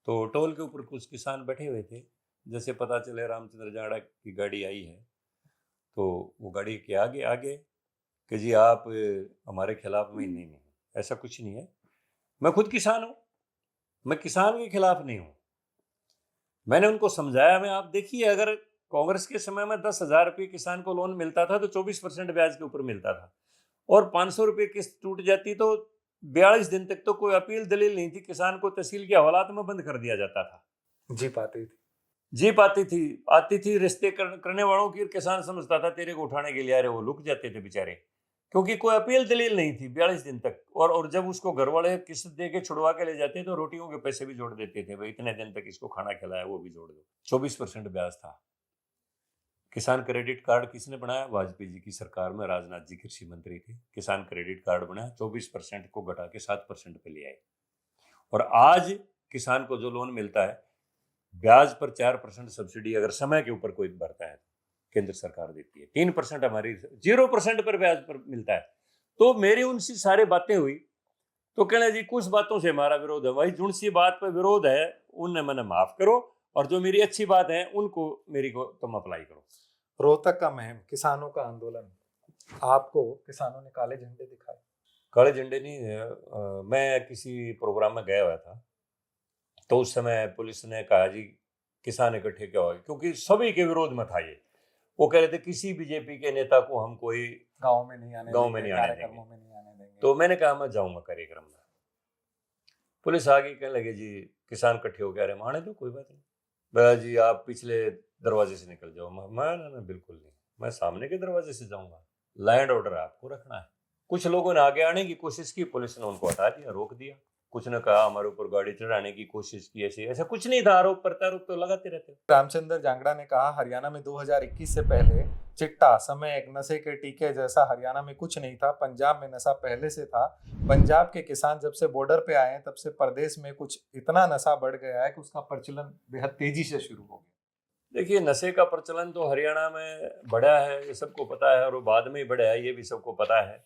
तो टोल के ऊपर कुछ किसान बैठे हुए थे। जैसे पता चले रामचंद्र जांगड़ा की गाड़ी आई है, तो वो गाड़ी के आगे आगे कि जी आप हमारे खिलाफ में। नहीं नहीं, ऐसा कुछ नहीं है। मैं खुद किसान हूँ, मैं किसान के खिलाफ नहीं हूँ। मैंने उनको समझाया। मैं, आप देखिए, अगर कांग्रेस के समय में 10,000 रुपये किसान को लोन मिलता था तो 24% ब्याज के ऊपर मिलता था, और 500 रुपये किस्त टूट जाती तो 42 दिन तक तो कोई अपील दलील नहीं थी, किसान को तहसील के हवालात में बंद कर दिया जाता था।
जीप आती थी।
जीप आती थी रिश्ते करने वालों की। किसान समझता था तेरे को उठाने के लिए आ रहे, वो लुक जाते थे बेचारे, क्योंकि कोई अपील दलील नहीं थी 42 दिन तक। और जब उसको घर वाले किस्त दे के छुड़वा के ले जाते तो रोटियों के पैसे भी जोड़ देते थे, भाई इतने दिन तक इसको खाना खिलाया वो भी जोड़ दो। 24% ब्याज था। किसान क्रेडिट कार्ड किसने बनाया? वाजपेयी जी की सरकार में राजनाथ जी कृषि मंत्री थे। किसान क्रेडिट कार्ड बनाया, 24% को घटा के 7% पे ले आए। और आज किसान को जो लोन मिलता है, ब्याज पर 4% सब्सिडी अगर समय के ऊपर कोई भरता है केंद्र सरकार देती है, 3% हमारी 0% पर ब्याज पर मिलता है। तो मेरी उनसे सारी बातें हुई, तो कहना जी कुछ बातों से हमारा विरोध है, वही जुन सी बात पर विरोध है उन्हें मैंने माफ करो, और जो मेरी अच्छी बात है उनको मेरी को तुम अप्लाई करो।
रोहतक का मुहिम, किसानों का आंदोलन, आपको किसानों ने काले झंडे दिखाए?
काले झंडे नहीं मैं किसी प्रोग्राम में गया हुआ था, तो उस समय पुलिस ने कहा जी किसान इकट्ठे क्या होगा, क्योंकि सभी के विरोध में था ये। वो कह रहे थे किसी बीजेपी के नेता को हम कोई
गांव में नहीं आने
गांव
देंगे,
में नहीं आने
कार्यक्रमों
देंगे।
में नहीं आने देंगे।
तो मैंने कहा मैं जाऊंगा कार्यक्रम में। पुलिस आ गई, कहने लगे जी किसान इकट्ठे हो गए। अरे माने दो, कोई बात नहीं। बोला जी आप पिछले दरवाजे से निकल जाओ। मैं ना बिल्कुल नहीं, मैं सामने के दरवाजे से जाऊंगा। लैंड ऑर्डर आपको रखना है। कुछ लोगों ने आगे आने की कोशिश की, पुलिस ने उनको हटा दिया, रोक दिया। कुछ ने कहा हमारे ऊपर गाड़ी चढ़ाने की कोशिश की, ऐसे ऐसा कुछ नहीं था। आरोप प्रत्यारोप तो लगाते रहते।
रामचंद्र जांगड़ा ने कहा हरियाणा में 2021 से पहले चिट्टा समय एक नशे के टीके जैसा हरियाणा में कुछ नहीं था। पंजाब में नशा पहले से था। पंजाब के किसान जब से बॉर्डर पे आए हैं तब से प्रदेश में कुछ इतना नशा बढ़ गया है कि उसका प्रचलन बेहद तेजी से शुरू हो गया।
देखिए, नशे का प्रचलन तो हरियाणा में बढ़ा है, ये सबको पता है, और वो बाद में ही बढ़ा है, ये भी सबको पता है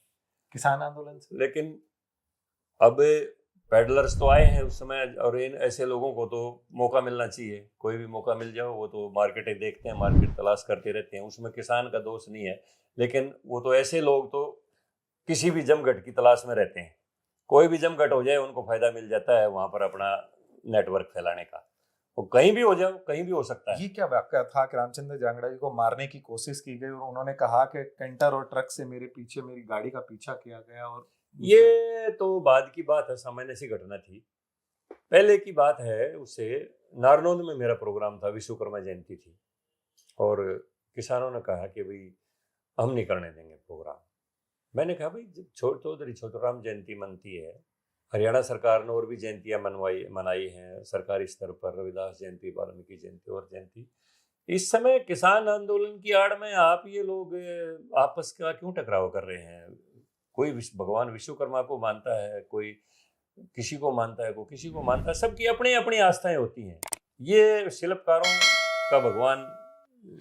किसान आंदोलन से।
लेकिन अब पेडलर्स तो आए हैं उस समय, और इन ऐसे लोगों को तो मौका मिलना चाहिए। कोई भी मौका मिल जाओ, वो तो मार्केटें देखते हैं, मार्केट तलाश करते रहते हैं, उसमें किसान का दोष नहीं है। लेकिन वो तो ऐसे लोग तो किसी भी जमघट की तलाश में रहते हैं। कोई भी जमघट हो जाए उनको फायदा मिल जाता है वहां पर अपना नेटवर्क फैलाने का। वो कहीं भी हो जाओ, कहीं भी हो सकता है।
ये क्या वाकया था कि रामचंद्र जांगड़ा जी को मारने की कोशिश की गई और उन्होंने कहा कि कैंटर और ट्रक से मेरे पीछे मेरी गाड़ी का पीछा किया गया? और
ये तो बाद की बात है, सामान्य सी घटना थी। पहले की बात है, उससे नारनौंद में मेरा प्रोग्राम था, विश्वकर्मा जयंती थी, और किसानों ने कहा कि भाई हम नहीं करने देंगे प्रोग्राम। मैंने कहा भाई जब चौधरी छोटूराम जयंती मनती है, हरियाणा सरकार ने और भी जयंतियां मनाई हैं सरकारी स्तर पर, रविदास जयंती, वाल्मीकि जयंती और जयंती। इस समय किसान आंदोलन की आड़ में आप ये लोग आपस का क्यों टकराव कर रहे हैं? कोई भगवान विश्वकर्मा को मानता है, कोई किसी को मानता है, कोई किसी को मानता है, सबकी अपनी अपनी आस्थाएं होती हैं। ये शिल्पकारों का भगवान,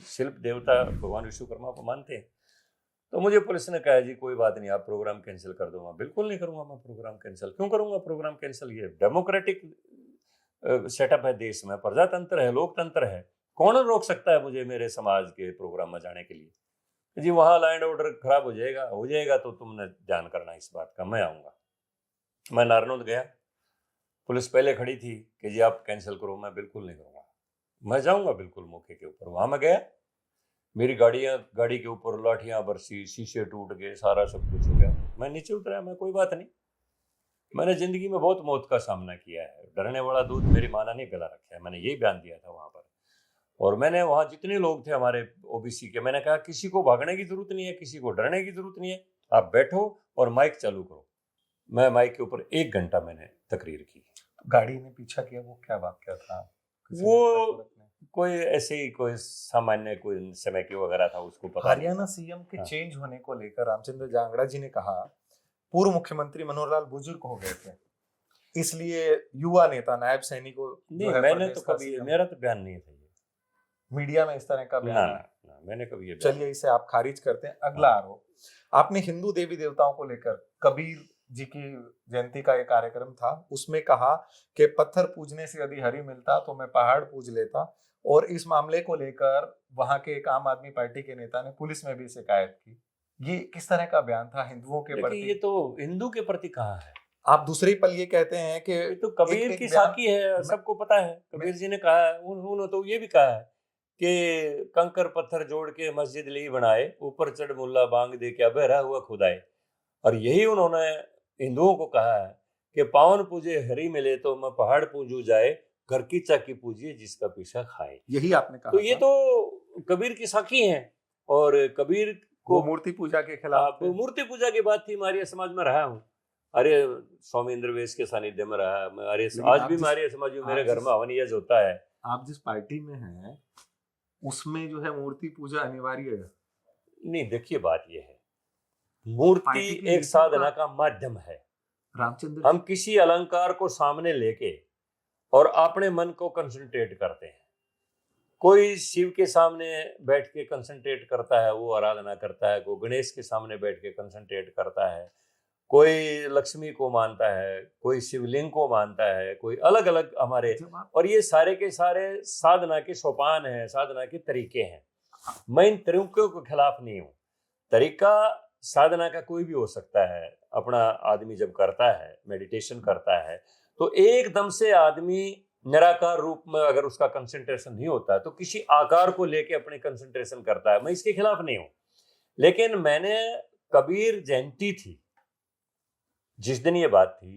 शिल्प देवता भगवान विश्वकर्मा को मानते हैं। तो मुझे पुलिस ने कहा जी कोई बात नहीं, आप प्रोग्राम कैंसिल कर दूंगा। बिल्कुल नहीं करूंगा मैं प्रोग्राम कैंसिल। क्यों करूंगा प्रोग्राम कैंसिल? ये डेमोक्रेटिक सेटअप है, देश में प्रजातंत्र है, लोकतंत्र है। कौन रोक सकता है मुझे मेरे समाज के प्रोग्राम में जाने के लिए? जी वहां लैंड ऑर्डर खराब हो जाएगा तो तुमने ध्यान करना इस बात का, मैं आऊंगा। मैं नारनौंद गया, पुलिस पहले खड़ी थी कि जी आप कैंसिल करो। मैं बिल्कुल नहीं करूँगा, मैं जाऊँगा बिल्कुल मौके के ऊपर। वहाँ मैं गया, मेरी गाड़ी के ऊपर लाठियाँ बरसी, शीशे टूट गए, सारा सब कुछ हो गया। मैं नीचे उतरा, मैं कोई बात नहीं, मैंने जिंदगी में बहुत मौत का सामना किया है, डरने वाला दूध मेरी माँ ने नहीं पिला रखा है, मैंने यही बयान दिया था वहाँ पर। और मैंने वहाँ जितने लोग थे हमारे ओबीसी के, मैंने कहा किसी को भागने की जरूरत नहीं है, किसी को डरने की जरूरत नहीं है, आप बैठो और माइक चालू करो। मैं माइक के ऊपर 1 घंटा मैंने तकरीर की।
गाड़ी ने पीछा किया, वो क्या वाकया था?
वो कोई ऐसे ही कोई सामान्य कोई समय की वगैरह था, उसको पता नहीं।
हरियाणा सीएम के
हाँ।
चेंज होने को लेकर रामचंद्र जांगड़ा जी ने कहा पूर्व मुख्यमंत्री मनोहर लाल बुजुर्ग हो गए थे, इसलिए युवा नेता नायब सैनी को
नहीं, मैंने तो कभी, मेरा तो बयान नहीं था ये,
मीडिया में इस तरह का
ना
बयान
ना ना, मैंने कभी ये बयान
चलिए इसे आप खारिज करते हैं। अगला आरोप, आपने हिंदू देवी देवताओं को लेकर कबीर जी की जयंती का एक कार्यक्रम था, उसमें कहा कि पत्थर पूजने से यदि हरि मिलता तो मैं पहाड़ पूज लेता, और इस मामले को लेकर वहां के एक आम आदमी पार्टी के नेता ने पुलिस में भी शिकायत की। ये किस तरह का बयान था हिंदुओं के
देखिए,
प्रति?
ये तो हिंदू के प्रति कहाँ है,
आप दूसरे पल ये कहते हैं कि
ये तो कबीर
एक
की
बयान-
साखी है, सबको पता है। कबीर जी ने कहा है, उन्होंने तो ये भी कहा है कि कंकर पत्थर जोड़ के मस्जिद ली बनाए, ऊपर चढ़ मुल्ला बांग दे के बहरा हुआ खुदाए। और यही उन्होंने हिंदुओं को कहा है कि पावन पूजे हरि मिले तो मैं पहाड़ पूजू जाए, घर की चाकी पूजिए जिसका पीछा खाए।
यही आपने कहा
तो ये
था।
तो कबीर की साखी है। और कबीर को
वो मूर्ति पूजा के खिलाफ थे।
मूर्ति पूजा की बात थी। मैं आर्य समाज में रहा हूँ, आर्य स्वामी इंद्रवेश के सानिध्य में रहा मैं। आज भी मैं आर्य समाज में, मेरे घर में हवन यज्ञ होता है।
आप जिस पार्टी में हैं उसमें जो है मूर्ति पूजा अनिवार्य है?
नहीं, देखिए बात यह है, मूर्ति एक साधना का माध्यम है।
रामचंद्र
हम किसी अलंकार को सामने लेके और अपने मन को कंसंट्रेट करते हैं। कोई शिव के सामने बैठ के कंसंट्रेट करता है, वो आराधना करता है। कोई गणेश के सामने बैठ के कंसंट्रेट करता है, कोई लक्ष्मी को मानता है, कोई शिवलिंग को मानता है, कोई अलग अलग हमारे। और ये सारे के सारे साधना के सोपान हैं, साधना के तरीके हैं। मैं इन तरीकों के खिलाफ नहीं हूँ। तरीका साधना का कोई भी हो सकता है। अपना आदमी जब करता है, मेडिटेशन करता है, तो एकदम से आदमी निराकार रूप में अगर उसका कंसंट्रेशन नहीं होता है तो किसी आकार को लेके अपने कंसंट्रेशन करता है। मैं इसके खिलाफ नहीं हूं। लेकिन मैंने कबीर जयंती थी जिस दिन ये बात थी,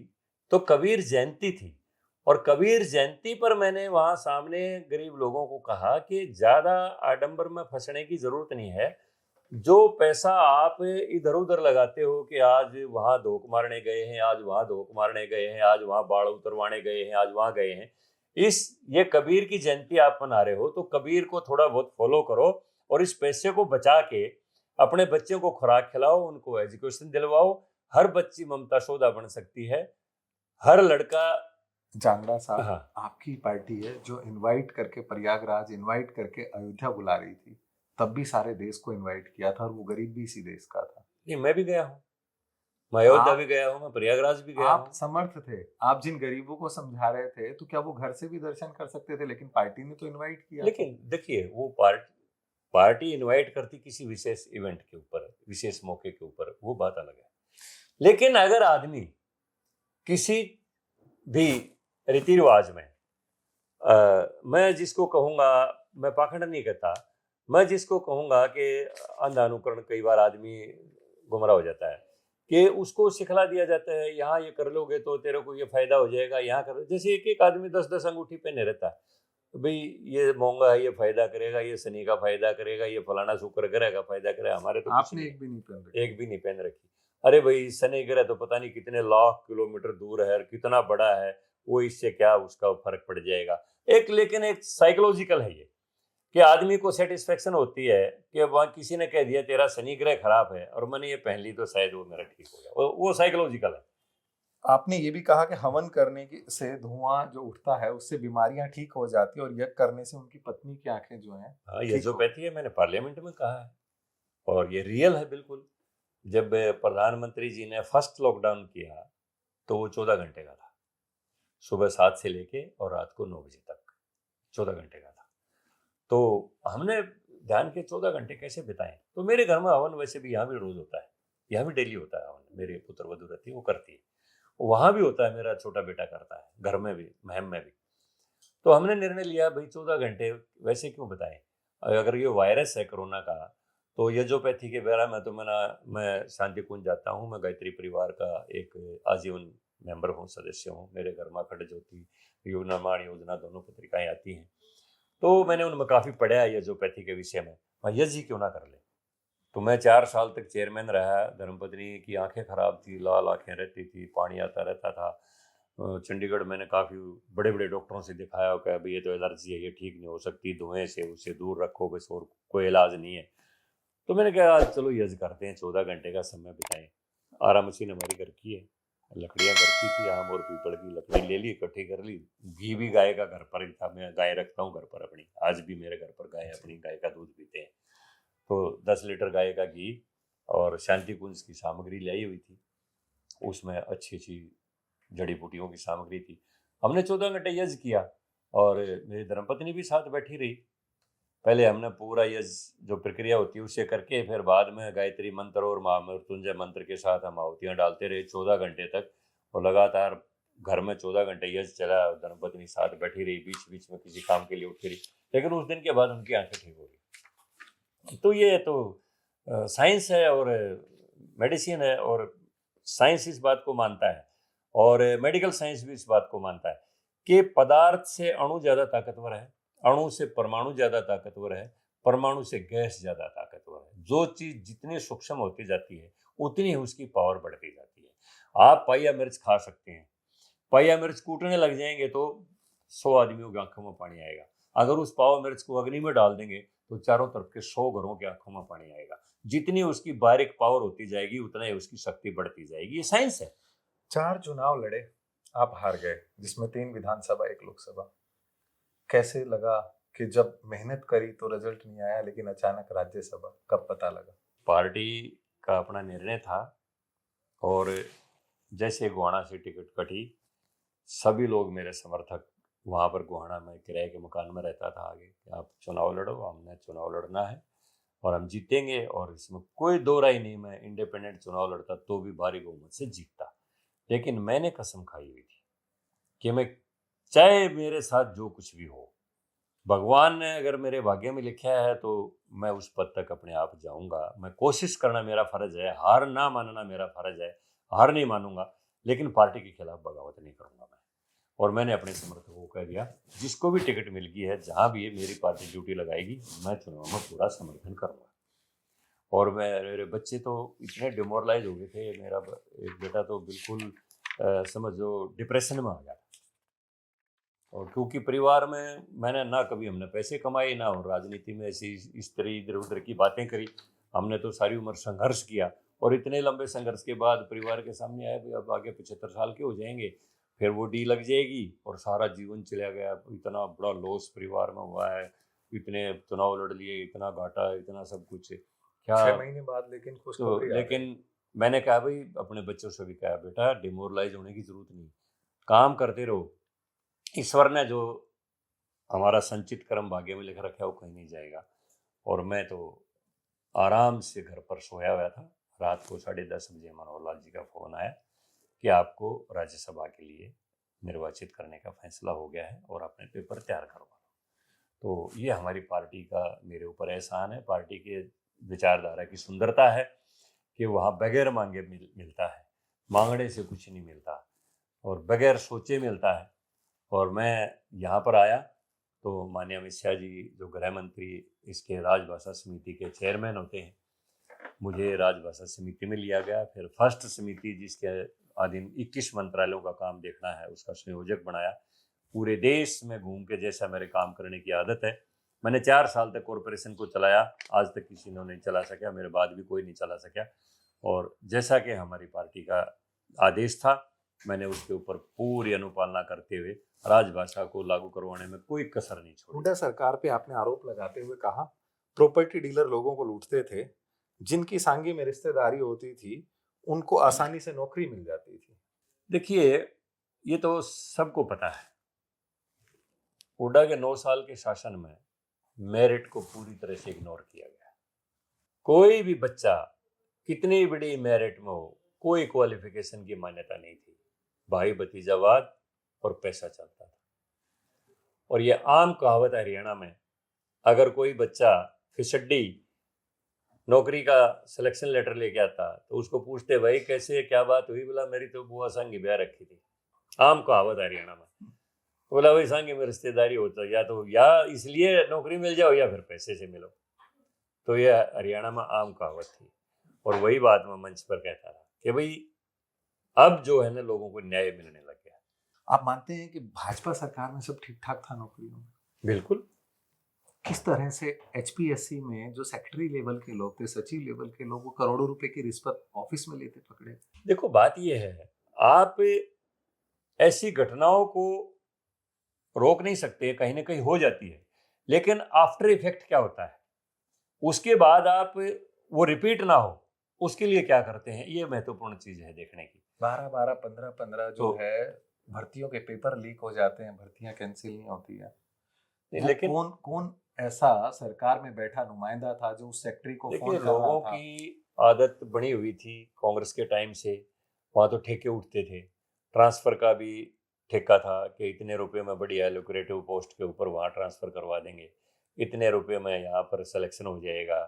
तो कबीर जयंती थी, और कबीर जयंती पर मैंने वहां सामने गरीब लोगों को कहा कि ज्यादा आडंबर में फंसने की जरूरत नहीं है। जो पैसा आप इधर उधर लगाते हो कि आज वहां धोख मारने गए हैं, आज वहां धोख मारने गए हैं, आज वहां बाढ़ उतरवाने गए हैं, आज वहां गए हैं, ये कबीर की जयंती आप मना रहे हो तो कबीर को थोड़ा बहुत फॉलो करो और इस पैसे को बचा के अपने बच्चों को खुराक खिलाओ, उनको एजुकेशन दिलवाओ। हर बच्ची ममता शोधा बन सकती है, हर लड़का।
जांगड़ा साहब,
हाँ,
आपकी पार्टी है जो इनवाइट करके प्रयागराज इनवाइट करके अयोध्या बुला रही थी, तब भी सारे देश को इनवाइट किया था और वो गरीब भी इसी देश का था।
नहीं, मैं भी गया हूँ, मैं अयोध्या भी गया हूँ, मैं प्रयागराज भी गया
आप
हूँ।
समर्थ थे, आप जिन गरीबों को समझा रहे थे तो क्या वो घर से भी दर्शन कर सकते थे? लेकिन पार्टी ने तो इनवाइट किया।
लेकिन देखिए, वो पार्टी इनवाइट करती किसी विशेष इवेंट के ऊपर, विशेष मौके के ऊपर, वो बात अलग है। लेकिन अगर आदमी किसी भी रीति रिवाज में, मैं जिसको कहूंगा, मैं पाखंड नहीं कहता, मैं जिसको कहूंगा कि अंधानुकरण, कई बार आदमी गुमराह हो जाता है कि उसको सिखला दिया जाता है, यहाँ ये कर लोगे तो तेरे को ये फायदा हो जाएगा, यहाँ कर। जैसे एक एक आदमी 10-10 अंगूठी पहने रहता है, तो भाई ये महंगा है, ये फायदा करेगा, ये शनि का फायदा करेगा, ये फलाना शुक्र ग्रह का फायदा करेगा। हमारे तो
आपने एक भी नहीं पहन रखी।
एक भी नहीं पहन रखी। अरे भाई, शनि ग्रह तो पता नहीं कितने लाख किलोमीटर दूर है, कितना बड़ा है, वो इससे क्या उसका फर्क पड़ जाएगा। लेकिन एक साइकोलॉजिकल है ये कि आदमी को सेटिस्फेक्शन होती है कि वहाँ किसी ने कह दिया तेरा शनि ग्रह खराब है और मैंने ये पहन ली तो शायद वो मेरा ठीक हो गया। वो साइकोलॉजिकल है।
आपने ये भी कहा कि हवन करने से धुआं जो उठता है उससे बीमारियां ठीक हो जाती है और यज्ञ करने से उनकी पत्नी की आंखें जो हैं।
हाँ, ये जो कहती है, मैंने पार्लियामेंट में कहा है और ये रियल है बिल्कुल। जब प्रधानमंत्री जी ने फर्स्ट लॉकडाउन किया तो वो 14 घंटे का था, सुबह 7 से लेके और रात को 9 बजे तक 14 घंटे का था। तो हमने ध्यान के 14 घंटे कैसे बिताएं। तो मेरे घर में हवन वैसे भी यहाँ भी रोज होता है, यहाँ भी डेली होता है हवन। मेरे पुत्र वधू रहती है, वो करती है, वहाँ भी होता है, मेरा छोटा बेटा करता है, घर में भी, महम में भी। तो हमने निर्णय लिया भाई 14 घंटे वैसे क्यों बताएं, अगर ये वायरस है कोरोना का, तो यज्ञोपैथी के बारे में तो मैं शांति कुंज जाता हूँ, मैं गायत्री परिवार का एक आजीवन मेंबर हूँ, सदस्य हूँ। मेरे घर में अखंड ज्योति, युग निर्माण योजना दोनों पत्रिकाएं आती हैं, तो मैंने उनमें काफ़ी पढ़ा है यज्ञोपैथी के विषय में। मैं यज्ञ क्यों ना कर ले। तो मैं 4 साल तक चेयरमैन रहा। धर्मपत्नी की आंखें खराब थी, लाल आंखें रहती थी, पानी आता रहता था। चंडीगढ़ मैंने काफ़ी बड़े बड़े डॉक्टरों से दिखाया हो, क्या भाई ये तो एलर्जी है, ये ठीक नहीं हो सकती, धुएं से उसे दूर रखो, बस और कोई इलाज नहीं है। तो मैंने कहा आज चलो यज्ञ करते हैं, 14 घंटे का समय बिताएं। आरा मशीन हमारी घर की है, लकड़ियाँ घर की थी, आम और पीपल की लकड़ी ले ली, इकट्ठी कर ली। घी भी गाय का घर पर ही था, मैं गाय रखता हूँ घर पर अपनी, आज भी मेरे घर पर गाय अपनी गाय का दूध पीते हैं। तो 10 लीटर गाय का घी और शांति कुंज की सामग्री लाई हुई थी, उसमें अच्छी अच्छी जड़ी बूटियों की सामग्री थी। हमने 14 घंटे यज्ञ किया और मेरी धर्मपत्नी भी साथ बैठी रही। पहले हमने पूरा यज्ञ जो प्रक्रिया होती है उसे करके, फिर बाद में गायत्री मंत्र और महामृत्युंजय मंत्र के साथ हम आहुतियाँ डालते रहे 14 घंटे तक। और लगातार घर में 14 घंटे यज्ञ चला, धर्मपत्नी साथ बैठी रही, बीच बीच में किसी काम के लिए उठी रही, लेकिन उस दिन के बाद उनकी आंखें ठीक हो गई। तो ये तो साइंस है और मेडिसिन है, और साइंस इस बात को मानता है और मेडिकल साइंस भी इस बात को मानता है कि पदार्थ से अणु ज़्यादा ताकतवर है, अणु से परमाणु ज़्यादा ताकतवर है, परमाणु से गैस ज़्यादा ताकतवर है। जो चीज़ जितनी सूक्ष्म होती जाती है उतनी ही उसकी पावर बढ़ती जाती है। आप पाइया मिर्च खा सकते हैं, पाइया मिर्च कूटने लग जाएंगे तो 100 आदमियों की आंखों में पानी आएगा। अगर उस पाव मिर्च को अग्नि में डाल देंगे तो चारों तरफ के 100 घरों की आंखों में पानी आएगा। जितनी उसकी बारीक पावर होती जाएगी उतना ही उसकी शक्ति बढ़ती जाएगी। ये साइंस है।
4 चुनाव लड़े, आप हार गए, जिसमें 3 विधानसभा 1 लोकसभा। कैसे लगा कि जब मेहनत करी तो रिजल्ट नहीं आया, लेकिन अचानक राज्यसभा कब पता लगा?
पार्टी का अपना निर्णय था और जैसे गोहाना से टिकट कटी, सभी लोग मेरे समर्थक, वहाँ पर गोहाना में किराए के मकान में रहता था आगे, कि आप चुनाव लड़ो, हमने चुनाव लड़ना है और हम जीतेंगे, और इसमें कोई दो राय नहीं, मैं इंडिपेंडेंट चुनाव लड़ता तो भी भारी बहुमत से जीतता। लेकिन मैंने कसम खाई हुई थी कि मैं, चाहे मेरे साथ जो कुछ भी हो, भगवान ने अगर मेरे भाग्य में लिखा है तो मैं उस पद तक अपने आप जाऊंगा। मैं कोशिश करना मेरा फर्ज है, हार ना मानना मेरा फर्ज है, हार नहीं मानूंगा, लेकिन पार्टी के खिलाफ बगावत नहीं करूंगा मैं। और मैंने अपने समर्थकों को कह दिया, जिसको भी टिकट मिल गई है, जहां भी ये मेरी पार्टी ड्यूटी लगाएगी, मैं चुनाव में पूरा समर्थन करूंगा। और मेरे बच्चे तो इतने डिमोरलाइज हो गए थे, मेरा एक बेटा तो बिल्कुल समझो डिप्रेशन में आ गया। और क्योंकि परिवार में मैंने ना कभी हमने पैसे कमाए, ना और राजनीति में ऐसी इस तरह इधर उधर की बातें करी। हमने तो सारी उम्र संघर्ष किया, और इतने लंबे संघर्ष के बाद परिवार के सामने आए, भाई अब आगे 75 साल के हो जाएंगे, फिर वो डी लग जाएगी और सारा जीवन चला गया। इतना बड़ा लॉस परिवार में हुआ है, इतने चुनाव लड़ लिए, इतना घाटा, इतना सब कुछ क्या।
6 महीने बाद लेकिन खुशखबरी आ गई।
लेकिन मैंने कहा भाई, अपने बच्चों से भी कहा, बेटा डिमोरलाइज होने की जरूरत नहीं, काम करते रहो। ईश्वर ने जो हमारा संचित कर्म भाग्य में लिख रखा है वो कहीं नहीं जाएगा। और मैं तो आराम से घर पर सोया हुआ था। रात को 10:30 बजे मनोहर लाल जी का फोन आया कि आपको राज्यसभा के लिए निर्वाचित करने का फैसला हो गया है और अपने पेपर तैयार करवा लो। तो ये हमारी पार्टी का मेरे ऊपर एहसान है, पार्टी के विचारधारा की सुंदरता है कि वहाँ बगैर मांगे मिलता है, मांगने से कुछ नहीं मिलता और बगैर सोचे मिलता है। और मैं यहाँ पर आया तो माननीय अमित शाह जी जो गृह मंत्री, इसके राजभाषा समिति के चेयरमैन होते हैं, मुझे राजभाषा समिति में लिया गया। फिर फर्स्ट समिति जिसके अधीन 21 मंत्रालयों का काम देखना है, उसका संयोजक बनाया। पूरे देश में घूम के, जैसा मेरे काम करने की आदत है, मैंने 4 साल तक कॉरपोरेशन को चलाया, आज तक किसी ने नहीं चला सका, मेरे बाद भी कोई नहीं चला सका। और जैसा कि हमारी पार्टी का आदेश था, मैंने उसके ऊपर पूरी अनुपालना करते हुए राजभाषा को लागू करवाने में कोई कसर नहीं छोड़ी।
हुड्डा सरकार पे आपने आरोप लगाते हुए कहा, प्रॉपर्टी डीलर लोगों को लूटते थे, जिनकी सांगी में रिश्तेदारी होती थी उनको आसानी से नौकरी मिल जाती थी।
देखिए, ये तो सबको पता है, हुड्डा के 9 साल के शासन में मेरिट को पूरी तरह से इग्नोर किया गया। कोई भी बच्चा कितनी बड़ी मेरिट में हो, कोई क्वालिफिकेशन की मान्यता नहीं थी। भाई भतीजावाद और पैसा चलता था। और ये आम कहावत है हरियाणा में, अगर कोई बच्चा फिसड्डी नौकरी का सिलेक्शन लेटर लेके आता तो उसको पूछते भाई कैसे क्या बात हुई, बोला मेरी तो बुआ संग ब्याह रखी थी। आम कहावत है हरियाणा में। बोला भाई संग में रिश्तेदारी होता, या इसलिए नौकरी मिल जाओ या फिर पैसे से मिलो। तो ये हरियाणा में आम कहावत थी। और वही बात मैं मंच पर कहता रहा कि भाई अब जो है ना लोगों को न्याय मिलने लग गया।
आप मानते हैं कि भाजपा सरकार में सब ठीक ठाक था नौकरियों में?
बिल्कुल।
किस तरह से एचपीएससी में जो सेक्रेटरी लेवल के लोग थे, सचिव लेवल के लोग, वो करोड़ों रुपए की रिश्वत ऑफिस में लेते पकड़े?
देखो बात ये है, आप ऐसी घटनाओं को रोक नहीं सकते, कहीं ना कहीं हो जाती है, लेकिन आफ्टर इफेक्ट क्या होता है, उसके बाद आप वो रिपीट ना हो, उसके लिए क्या करते हैं, ये महत्वपूर्ण चीज है देखने की।
12-12, 15-15 जो
तो-
है भर्तियों के पेपर लीक हो जाते हैं, भर्तियां कैंसिल नहीं होती है।
लेकिन
कौन कौन ऐसा सरकार में बैठा नुमाइंदा था जो उस सेक्रेटरी को फोन
देखिए,
कर रहा
लोगों
था?
की आदत बनी हुई थी कांग्रेस के टाइम से, वहाँ तो ठेके उठते थे, ट्रांसफर का भी ठेका था कि इतने रुपए में बढ़िया लुक्रेटिव पोस्ट के ऊपर वहाँ ट्रांसफर करवा देंगे, इतने रुपए में यहाँ पर सिलेक्शन हो जाएगा,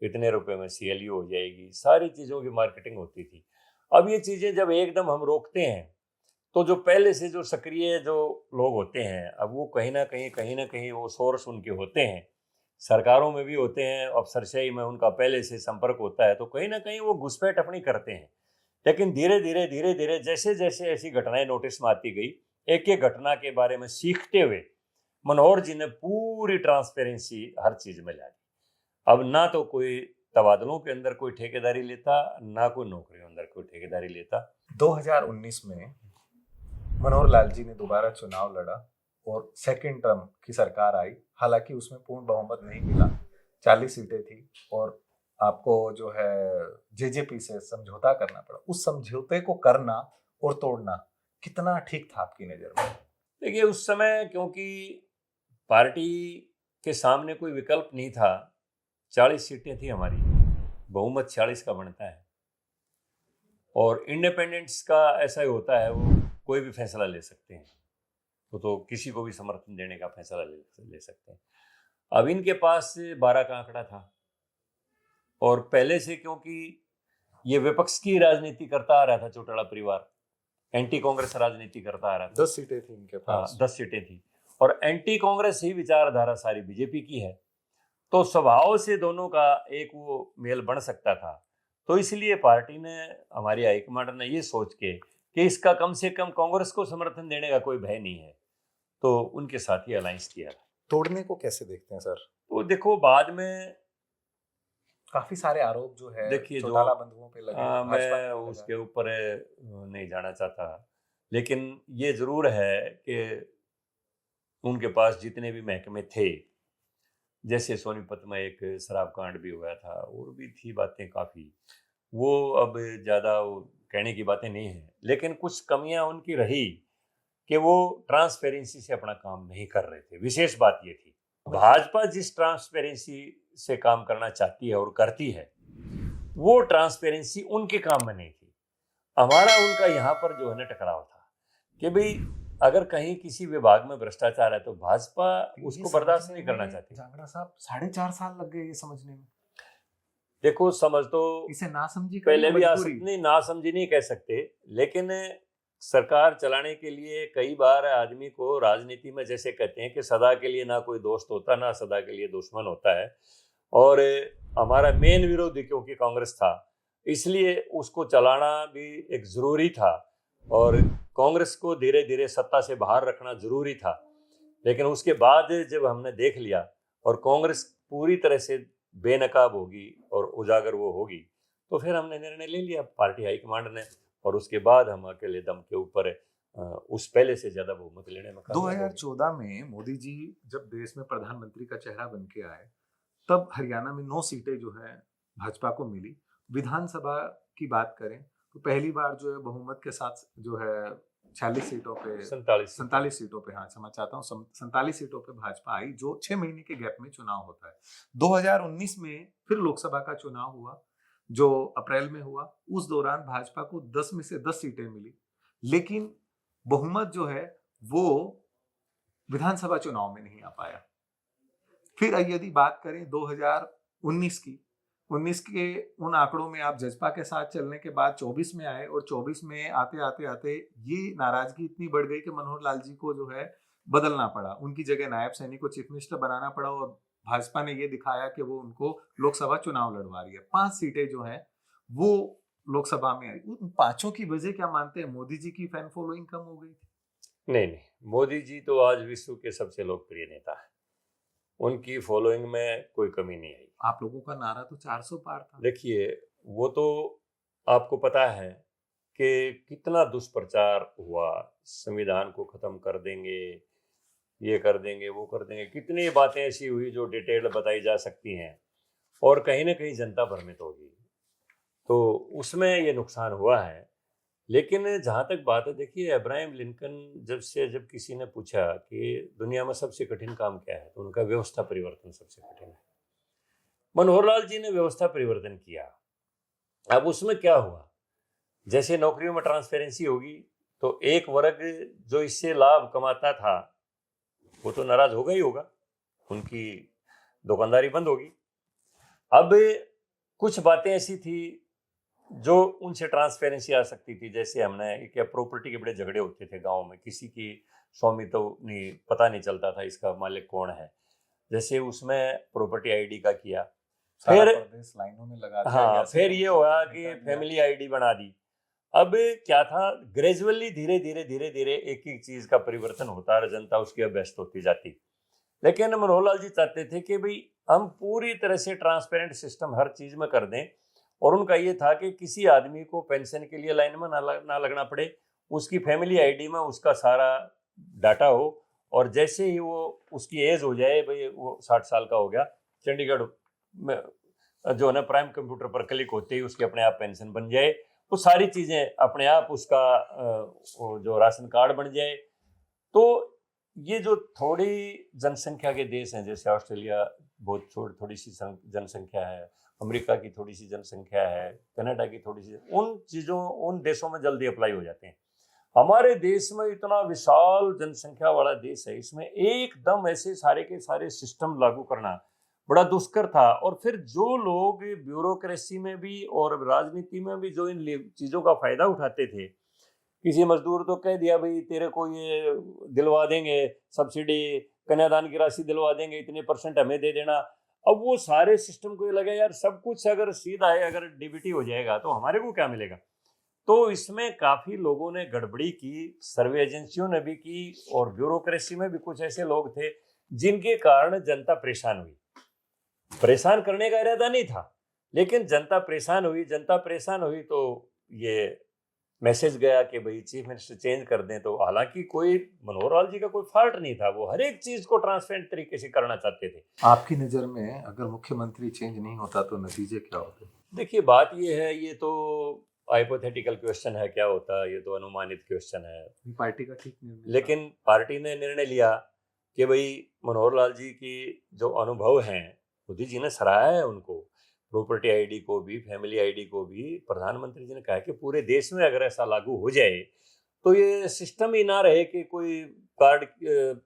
इतने रुपए में सीएलयू हो जाएगी, सारी चीज़ों की मार्केटिंग होती थी। अब ये चीज़ें जब एकदम हम रोकते हैं तो जो पहले से जो सक्रिय जो लोग होते हैं, अब वो कहीं ना कहीं वो सोर्स उनके होते हैं, सरकारों में भी होते हैं, अफसरशाही में उनका पहले से संपर्क होता है, तो कहीं ना कहीं वो घुसपैठ अपनी करते हैं। लेकिन धीरे धीरे जैसे जैसे ऐसी घटनाएं नोटिस में आती गई, एक एक घटना के बारे में सीखते हुए मनोहर जी ने पूरी ट्रांसपेरेंसी हर चीज में ला दी। अब ना तो कोई तबादलों के अंदर कोई ठेकेदारी लेता, ना कोई नौकरियों अंदर कोई ठेकेदारी लेता।
2019 में मनोहर लाल जी ने दोबारा चुनाव लड़ा और सेकंड टर्म की सरकार आई। हालांकि उसमें पूर्ण बहुमत नहीं मिला, 40 सीटें थी और आपको जो है जेजेपी से समझौता करना पड़ा। उस समझौते को करना और तोड़ना कितना ठीक था आपकी नजर में?
देखिए, उस समय क्योंकि पार्टी के सामने कोई विकल्प नहीं था, 40 सीटें थी हमारी, बहुमत 40 का बनता है, और इंडिपेंडेंट्स का ऐसा ही होता है, वो कोई भी फैसला ले सकते हैं, तो किसी को भी समर्थन देने का फैसला ले सकते हैं। अब इनके पास 12 का आंकड़ा था, और पहले से क्योंकि ये विपक्ष की राजनीति करता आ रहा था, चौटाला परिवार एंटी कांग्रेस राजनीति करता आ रहा था।
10 सीटें थी इनके पास।
10 सीटें थी, और एंटी कांग्रेस ही विचारधारा सारी बीजेपी की है, तो स्वभाव से दोनों का एक वो मेल बन सकता था। तो इसलिए पार्टी ने, हमारी हाईकमांड ने ये सोच के कि इसका कम से कम कांग्रेस को समर्थन देने का कोई भय नहीं है, तो उनके साथ ही अलायंस किया।
तोड़ने को कैसे देखते हैं सर?
तो देखो, बाद में
काफी सारे आरोप जो है
देखिए,
चौटाला बंधुओं पे लगे, भाजपा
मैं
पे लगा।
उसके ऊपर नहीं जाना चाहता, लेकिन ये जरूर है कि उनके पास जितने भी महकमे थे, जैसे सोनीपत में एक शराब कांड भी हुआ था, और भी थी बातें काफ़ी, वो अब ज़्यादा कहने की बातें नहीं है, लेकिन कुछ कमियां उनकी रही कि वो ट्रांसपेरेंसी से अपना काम नहीं कर रहे थे। विशेष बात ये थी, भाजपा जिस ट्रांसपेरेंसी से काम करना चाहती है और करती है, वो ट्रांसपेरेंसी उनके काम में नहीं थी। हमारा उनका यहाँ पर जो है ना टकराव था कि भाई अगर कहीं किसी विभाग में भ्रष्टाचार है तो भाजपा उसको बर्दाश्त नहीं करना चाहती।
जांगड़ा साहब, 4.5 साल लग गए ये समझने में।
देखो, समझ तो
इसे नासमझी
पहले भी आ
मजबूरी।
सकती, नहीं नासमझी नहीं कह सकते, लेकिन सरकार चलाने के लिए कई बार आदमी को राजनीति में, जैसे कहते हैं कि सदा के लिए ना कोई दोस्त होता, ना सदा के लिए दुश्मन होता है, और हमारा मेन विरोधी क्योंकि कांग्रेस था, इसलिए उसको चलाना भी एक जरूरी था, और कांग्रेस को धीरे धीरे सत्ता से बाहर रखना जरूरी था। लेकिन उसके बाद जब हमने देख लिया और कांग्रेस पूरी तरह से बेनकाब होगी और उजागर वो होगी, तो फिर हमने निर्णय ले लिया पार्टी हाईकमांड ने, और उसके बाद हम अकेले दम के ऊपर उस पहले से ज्यादा बहुमत लेने में
2014 में मोदी जी जब देश में प्रधानमंत्री का चेहरा बन के आए, तब हरियाणा में 9 सीटें जो है भाजपा को मिली। विधानसभा की बात करें तो पहली बार जो है बहुमत के साथ जो है 46 सीटों पे, 47 सीटों पे, हाँ क्षमा चाहता हूँ, 47 सीटों पे भाजपा आई, जो 6 महीने के गैप में चुनाव होता है। 2019 में फिर लोकसभा का चुनाव हुआ जो अप्रैल में हुआ। उस दौरान भाजपा को 10 में से 10 सीटें मिली, लेकिन बहुमत जो है वो विधानसभा चुनाव में नहीं आ पाया। फिर यदि बात करें 2019 की, 19 के उन आंकड़ों में आप जजपा के साथ चलने के बाद 24 में आए, और 24 में आते आते आते ये नाराजगी इतनी बढ़ गई कि मनोहर लाल जी को जो है बदलना पड़ा, उनकी जगह नायब सैनी को चीफ मिनिस्टर बनाना पड़ा, और भाजपा ने ये दिखाया कि वो उनको लोकसभा चुनाव लड़वा रही है। 5 सीटें जो हैं वो लोकसभा में आई। उन पांचों की वजह क्या मानते हैं? मोदी जी की फैन फॉलोइंग कम हो गई थी?
नहीं, मोदी जी तो आज विश्व के सबसे लोकप्रिय नेता है, उनकी फॉलोइंग में कोई कमी नहीं आई।
आप लोगों का नारा तो 400 पार था।
देखिए, वो तो आपको पता है कि कितना दुष्प्रचार हुआ, संविधान को खत्म कर देंगे, ये कर देंगे, वो कर देंगे, कितनी बातें ऐसी हुई जो डिटेल बताई जा सकती हैं, और कहीं ना कहीं जनता भ्रमित होगी, तो उसमें ये नुकसान हुआ है। लेकिन जहाँ तक बात है, देखिए, अब्राहम लिंकन जब किसी ने पूछा कि दुनिया में सबसे कठिन काम क्या है, तो उनका व्यवस्था परिवर्तन सबसे कठिन है। मनोहर लाल जी ने व्यवस्था परिवर्तन किया। अब उसमें क्या हुआ, जैसे नौकरियों में ट्रांसपेरेंसी होगी तो एक वर्ग जो इससे लाभ कमाता था वो तो नाराज होगा ही होगा, उनकी दुकानदारी बंद होगी। अब कुछ बातें ऐसी थी जो उनसे ट्रांसपेरेंसी आ सकती थी, जैसे हमने क्या प्रॉपर्टी के बड़े झगड़े होते थे गांव में, किसी की स्वामित्व नहीं, पता नहीं चलता था इसका मालिक कौन है, जैसे उसमें प्रॉपर्टी आईडी का किया।
सारा
फिर
प्रदेश लाइनों में लगा दिया,
हाँ,
ऐसे
फिर
लोग
ये
तो
हुआ
निकाल
कि
दिया।
फैमिली आईडी बना दी। अब क्या था, ग्रेजुअली धीरे धीरे धीरे धीरे एक एक चीज का परिवर्तन होता है, जनता उसकी अभ्यस्त होती जाती। लेकिन मनोहर लाल जी चाहते थे कि भाई हम पूरी तरह से ट्रांसपेरेंट सिस्टम हर चीज में कर दें, और उनका ये था कि किसी आदमी को पेंशन के लिए लाइन में ना लगना पड़े, उसकी फैमिली आईडी में उसका सारा डाटा हो, और जैसे ही वो उसकी एज हो जाए, भाई वो 60 साल का हो गया, चंडीगढ़ में जो है ना प्राइम कंप्यूटर पर क्लिक होते ही उसकी अपने आप पेंशन बन जाए, वो सारी चीजें अपने आप, उसका वो जो राशन कार्ड बन जाए। तो ये जो थोड़ी जनसंख्या के देश हैं, जैसे ऑस्ट्रेलिया बहुत थोड़ी सी जनसंख्या है, अमेरिका की थोड़ी सी जनसंख्या है, कनाडा की थोड़ी सी, उन चीज़ों उन देशों में जल्दी अप्लाई हो जाते हैं। हमारे देश में इतना विशाल जनसंख्या वाला देश है, इसमें एकदम ऐसे सारे के सारे सिस्टम लागू करना बड़ा दुष्कर था। और फिर जो लोग ब्यूरोक्रेसी में भी और राजनीति में भी जो इन चीज़ों का फायदा उठाते थे, किसी मजदूर तो कह दिया भाई तेरे को ये दिलवा देंगे सब्सिडी, कन्यादान की राशि दिलवा देंगे, इतने % हमें दे देना। अब वो सारे सिस्टम को ये लगा यार सब कुछ अगर सीधा है, अगर डीबीटी हो जाएगा तो हमारे को क्या मिलेगा। तो इसमें काफी लोगों ने गड़बड़ी की, सर्वे एजेंसियों ने भी की, और ब्यूरोक्रेसी में भी कुछ ऐसे लोग थे जिनके कारण जनता परेशान हुई। परेशान करने का इरादा नहीं था, लेकिन जनता परेशान हुई। जनता परेशान हुई तो ये मैसेज गया कि भाई चीफ मिनिस्टर चेंज कर दें। तो हालांकि कोई मनोहर लाल जी का कोई फॉल्ट नहीं था, वो हर एक चीज को ट्रांसपेरेंट तरीके से करना चाहते थे।
आपकी नजर में अगर मुख्यमंत्री चेंज नहीं होता तो नतीजे क्या होते?
देखिए, बात ये है, ये तो हाइपोथेटिकल क्वेश्चन है, क्या होता, ये तो अनुमानित क्वेश्चन है।
पार्टी का ठीक निर्णय।
लेकिन पार्टी ने निर्णय लिया कि भाई मनोहर लाल जी की जो अनुभव हैं, मोदी जी ने सराहा है उनको, प्रॉपर्टी आईडी को भी, फैमिली आईडी को भी। प्रधानमंत्री जी ने कहा कि पूरे देश में अगर ऐसा लागू हो जाए तो ये सिस्टम ही ना रहे कि कोई कार्ड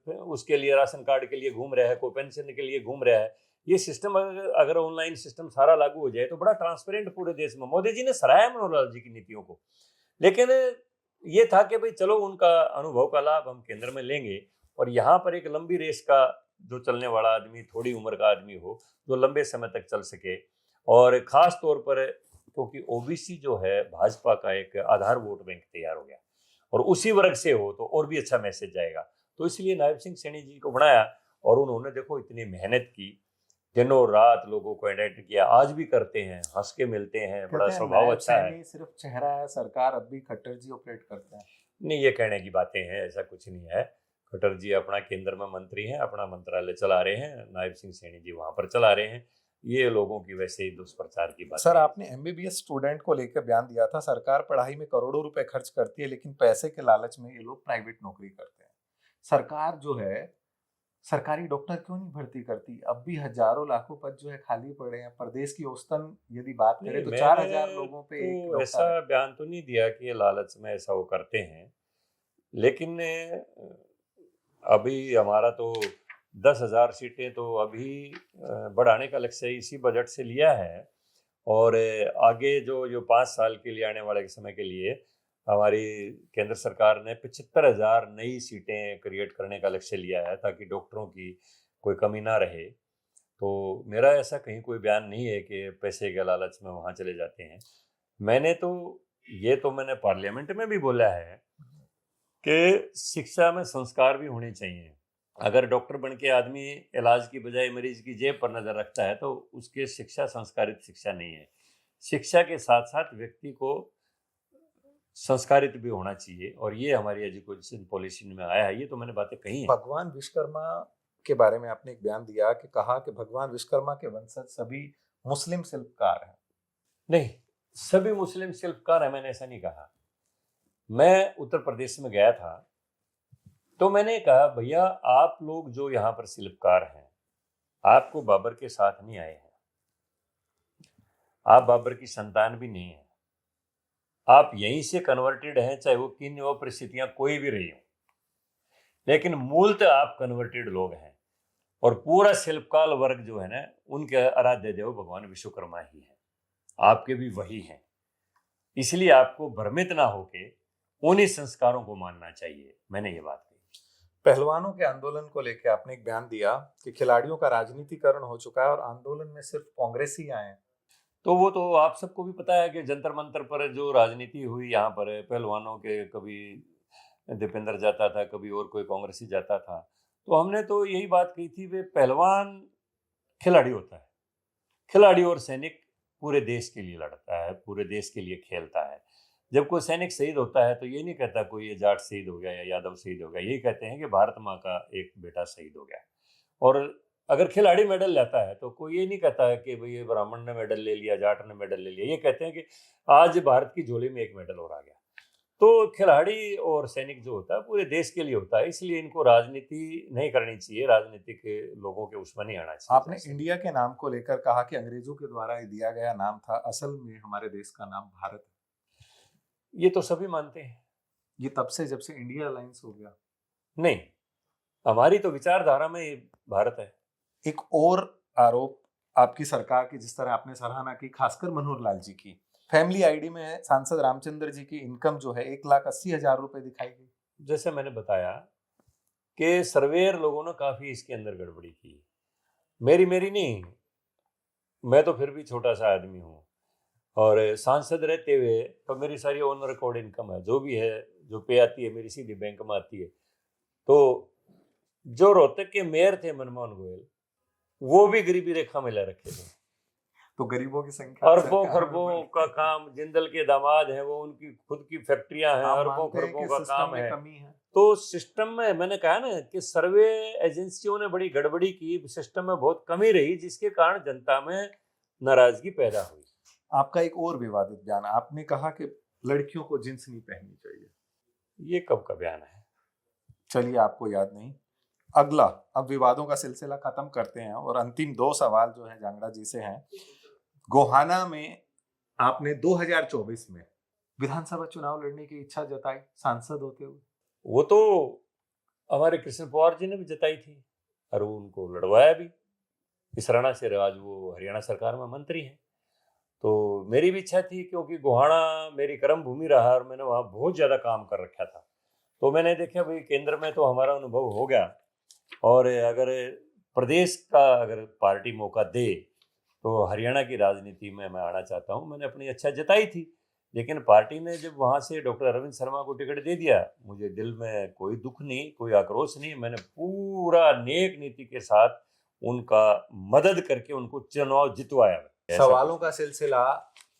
उसके लिए, राशन कार्ड के लिए घूम रहा है, कोई पेंशन के लिए घूम रहा है। ये सिस्टम अगर ऑनलाइन सिस्टम सारा लागू हो जाए तो बड़ा ट्रांसपेरेंट पूरे देश में। मोदी जी ने सराहा मनोहर लाल जी की नीतियों को, लेकिन ये था कि भाई चलो उनका अनुभव का लाभ हम केंद्र में लेंगे, और यहाँ पर एक लंबी रेस का जो चलने वाला आदमी, थोड़ी उम्र का आदमी हो, जो लंबे समय तक चल सके। और खास तौर पर क्योंकि ओबीसी जो है भाजपा का एक आधार वोट बैंक तैयार हो गया, और उसी वर्ग से हो तो और भी अच्छा मैसेज जाएगा। तो इसलिए नायब सिंह सैनी जी को बनाया, और उन्होंने देखो इतनी मेहनत की, दिनों रात लोगों को एडेप्ट किया, आज भी करते हैं, हंस के मिलते हैं, बड़ा स्वभाव अच्छा है।
सिर्फ चेहरा है, सरकार अब भी खट्टर जी ऑपरेट करते हैं।
नहीं, ये कहने की बातें हैं, ऐसा कुछ नहीं है। खट्टर जी अपना केंद्र में मंत्री हैं, अपना मंत्रालय चला रहे हैं, नायब सिंह सैनी जी वहां पर चला रहे हैं। ये लोगों की वैसे ही दुष्प्रचार की बात।
सर, आपने एमबीबीएस स्टूडेंट को लेकर बयान दिया था, सरकार पढ़ाई में करोड़ों रुपए खर्च करती है लेकिन पैसे के लालच में ये लोग प्राइवेट नौकरी करते हैं। सरकार जो है सरकारी डॉक्टर क्यों नहीं भर्ती करती? अब भी हजारों लाखों पद जो है खाली पड़े हैं। प्रदेश की औसतन यदि बात करें तो 4000 लोगों पे एक
तो
डॉक्टर
ऐसा
है।
बयान तो नहीं दिया कि ये लालच में ऐसा वो करते हैं। लेकिन अभी हमारा तो 10,000 सीटें तो अभी बढ़ाने का लक्ष्य इसी बजट से लिया है। और आगे जो 5 साल के लिए आने वाले समय के लिए हमारी केंद्र सरकार ने 75,000 नई सीटें क्रिएट करने का लक्ष्य लिया है, ताकि डॉक्टरों की कोई कमी ना रहे। तो मेरा ऐसा कहीं कोई बयान नहीं है कि पैसे के लालच में वहाँ चले जाते हैं। मैंने पार्लियामेंट में भी बोला है कि शिक्षा में संस्कार भी होने चाहिए। अगर डॉक्टर बन के आदमी इलाज की बजाय मरीज की जेब पर नजर रखता है तो उसकी शिक्षा संस्कारित शिक्षा नहीं है। शिक्षा के साथ साथ व्यक्ति को संस्कारित भी होना चाहिए, और ये हमारी एजुकेशन पॉलिसी में आया है। ये तो मैंने बातें कही हैं।
भगवान विश्वकर्मा के बारे में आपने एक बयान दिया कि कहा कि भगवान विश्वकर्मा के वंशज सभी मुस्लिम शिल्पकार हैं।
नहीं, सभी मुस्लिम शिल्पकार हैं मैंने ऐसा नहीं कहा। मैं उत्तर प्रदेश में गया था तो मैंने कहा, भैया आप लोग जो यहाँ पर शिल्पकार हैं, आपको बाबर के साथ नहीं आए हैं, आप बाबर की संतान भी नहीं है, आप यहीं से कन्वर्टेड हैं, चाहे वो किन वो परिस्थितियां कोई भी रही हो, लेकिन मूलतः आप कन्वर्टेड लोग हैं। और पूरा शिल्पकार वर्ग जो है ना, उनके आराध्य देव भगवान विश्वकर्मा ही है, आपके भी वही हैं। इसलिए आपको भ्रमित ना होके उन्हीं संस्कारों को मानना चाहिए। मैंने ये बात कही।
पहलवानों के आंदोलन को लेकर आपने एक बयान दिया कि खिलाड़ियों का राजनीतिकरण हो चुका है और आंदोलन में सिर्फ कांग्रेस ही आए हैं।
तो वो तो आप सबको भी पता है कि जंतर मंतर पर जो राजनीति हुई यहाँ पर, पहलवानों के कभी दीपेंद्र जाता था, कभी और कोई कांग्रेसी जाता था। तो हमने तो यही बात कही थी, वे पहलवान खिलाड़ी होता है, खिलाड़ी और सैनिक पूरे देश के लिए लड़ता है, पूरे देश के लिए खेलता है। जब कोई सैनिक शहीद होता है तो ये नहीं कहता कोई ये जाट शहीद हो गया या यादव शहीद हो गया, यही कहते हैं कि भारत माँ का एक बेटा शहीद हो गया। और अगर खिलाड़ी मेडल लेता है तो कोई ये नहीं कहता है कि भाई ये ब्राह्मण ने मेडल ले लिया, जाट ने मेडल ले लिया, ये कहते हैं कि आज भारत की झोली में एक मेडल और आ गया। तो खिलाड़ी और सैनिक जो होता है पूरे देश के लिए होता है, इसलिए इनको राजनीति नहीं करनी चाहिए, राजनीति के लोगों के उसमें नहीं आना चाहिए।
आपने इंडिया के नाम को लेकर कहा कि अंग्रेजों के द्वारा दिया गया नाम था, असल में हमारे देश का नाम भारत है।
ये तो सभी मानते हैं।
ये तब से जब से इंडिया अलायंस हो गया?
नहीं, हमारी तो विचारधारा में ये भारत है।
एक और आरोप आपकी सरकार की, जिस तरह आपने सराहना की, खासकर मनोहर लाल जी की, फैमिली आईडी में सांसद रामचंद्र जी की इनकम जो है 1,80,000 रुपए दिखाई गई।
जैसे मैंने बताया कि सर्वेयर लोगों ने काफी इसके अंदर गड़बड़ी की। मेरी नहीं, मैं तो फिर भी छोटा सा आदमी हूँ, और सांसद रहते हुए तो मेरी सारी ऑन रिकॉर्ड इनकम है, जो भी है, जो पे आती है मेरी सीधी बैंक में आती है। तो जो रोहतक के मेयर थे मनमोहन गोयल, वो भी गरीबी रेखा में ले रखे थे।
तो गरीबों की संख्या
अरबों खरबों का काम, जिंदल के दामाद हैं वो, उनकी खुद की फैक्ट्रियां हैं, अरबों खरबों का काम है। तो सिस्टम में मैंने कहा ना कि सर्वे एजेंसियों ने बड़ी गड़बड़ी की, सिस्टम में बहुत कमी रही, जिसके कारण जनता में नाराजगी पैदा हुई।
आपका एक और विवादित बयान, आपने कहा कि लड़कियों को जींस नहीं पहननी चाहिए।
ये कब का बयान है?
चलिए, आपको याद नहीं। अगला, अब विवादों का सिलसिला खत्म करते हैं और अंतिम 2 सवाल जो है जांगड़ा जी से हैं। गोहाना में आपने 2024 में विधानसभा चुनाव लड़ने की इच्छा जताई सांसद होते हुए।
वो तो हमारे कृष्ण पवार जी ने भी जताई थी और उनको लड़वाया भी। इस राणा से आज वो हरियाणा सरकार में मंत्री हैं। तो मेरी भी इच्छा थी, क्योंकि गोहाना मेरी कर्म भूमि रहा और मैंने वहाँ बहुत ज़्यादा काम कर रखा था। तो मैंने देखा भाई केंद्र में तो हमारा अनुभव हो गया, और अगर प्रदेश का अगर पार्टी मौका दे तो हरियाणा की राजनीति में मैं आना चाहता हूँ। मैंने अपनी इच्छा जताई थी, लेकिन पार्टी ने जब वहाँ से डॉक्टर अरविंद शर्मा को टिकट दे दिया, मुझे दिल में कोई दुख नहीं, कोई आक्रोश नहीं। मैंने पूरा नेक नीति के साथ उनका मदद करके उनको चुनाव जितवाया।
सवालों का सिलसिला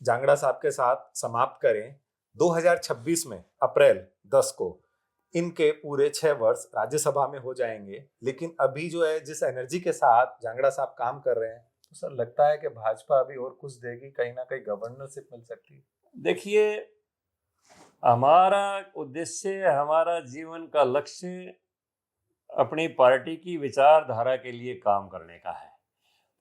जांगड़ा साहब के साथ समाप्त करें। 2026 में अप्रैल 10 को इनके पूरे 6 वर्ष राज्यसभा में हो जाएंगे, लेकिन अभी जो है जिस एनर्जी के साथ जांगड़ा साहब काम कर रहे हैं, तो सर लगता है कि भाजपा अभी और कुछ देगी, कहीं ना कहीं गवर्नरशिप मिल सकती है।
देखिए, हमारा उद्देश्य, हमारा जीवन का लक्ष्य अपनी पार्टी की विचारधारा के लिए काम करने का है।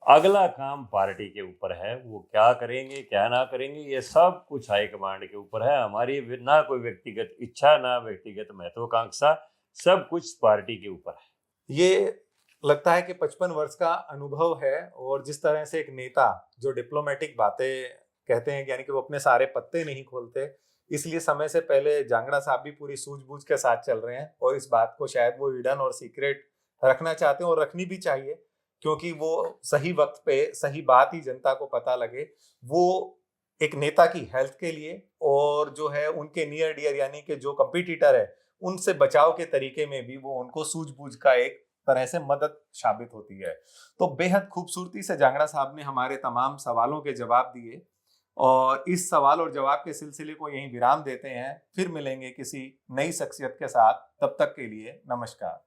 अगला काम पार्टी के ऊपर है, वो क्या करेंगे क्या ना करेंगे ये सब कुछ हाईकमांड के ऊपर है। हमारी ना कोई व्यक्तिगत इच्छा ना व्यक्तिगत महत्वाकांक्षा, सब कुछ पार्टी के ऊपर है।
ये लगता है कि 55 वर्ष का अनुभव है और जिस तरह से एक नेता जो डिप्लोमेटिक बातें कहते हैं, यानी कि वो अपने सारे पत्ते नहीं खोलते, इसलिए समय से पहले जांगड़ा साहब भी पूरी सूझबूझ के साथ चल रहे हैं और इस बात को शायद वो हिडन और सीक्रेट रखना चाहते हैं और रखनी भी चाहिए, क्योंकि वो सही वक्त पे सही बात ही जनता को पता लगे। वो एक नेता की हेल्थ के लिए और जो है उनके नियर डियर यानी कि जो कंपटीटर है उनसे बचाव के तरीके में भी वो उनको सूझबूझ का एक तरह से मदद साबित होती है। तो बेहद खूबसूरती से जांगड़ा साहब ने हमारे तमाम सवालों के जवाब दिए और इस सवाल और जवाब के सिलसिले को यहीं विराम देते हैं। फिर मिलेंगे किसी नई शख्सियत के साथ, तब तक के लिए नमस्कार।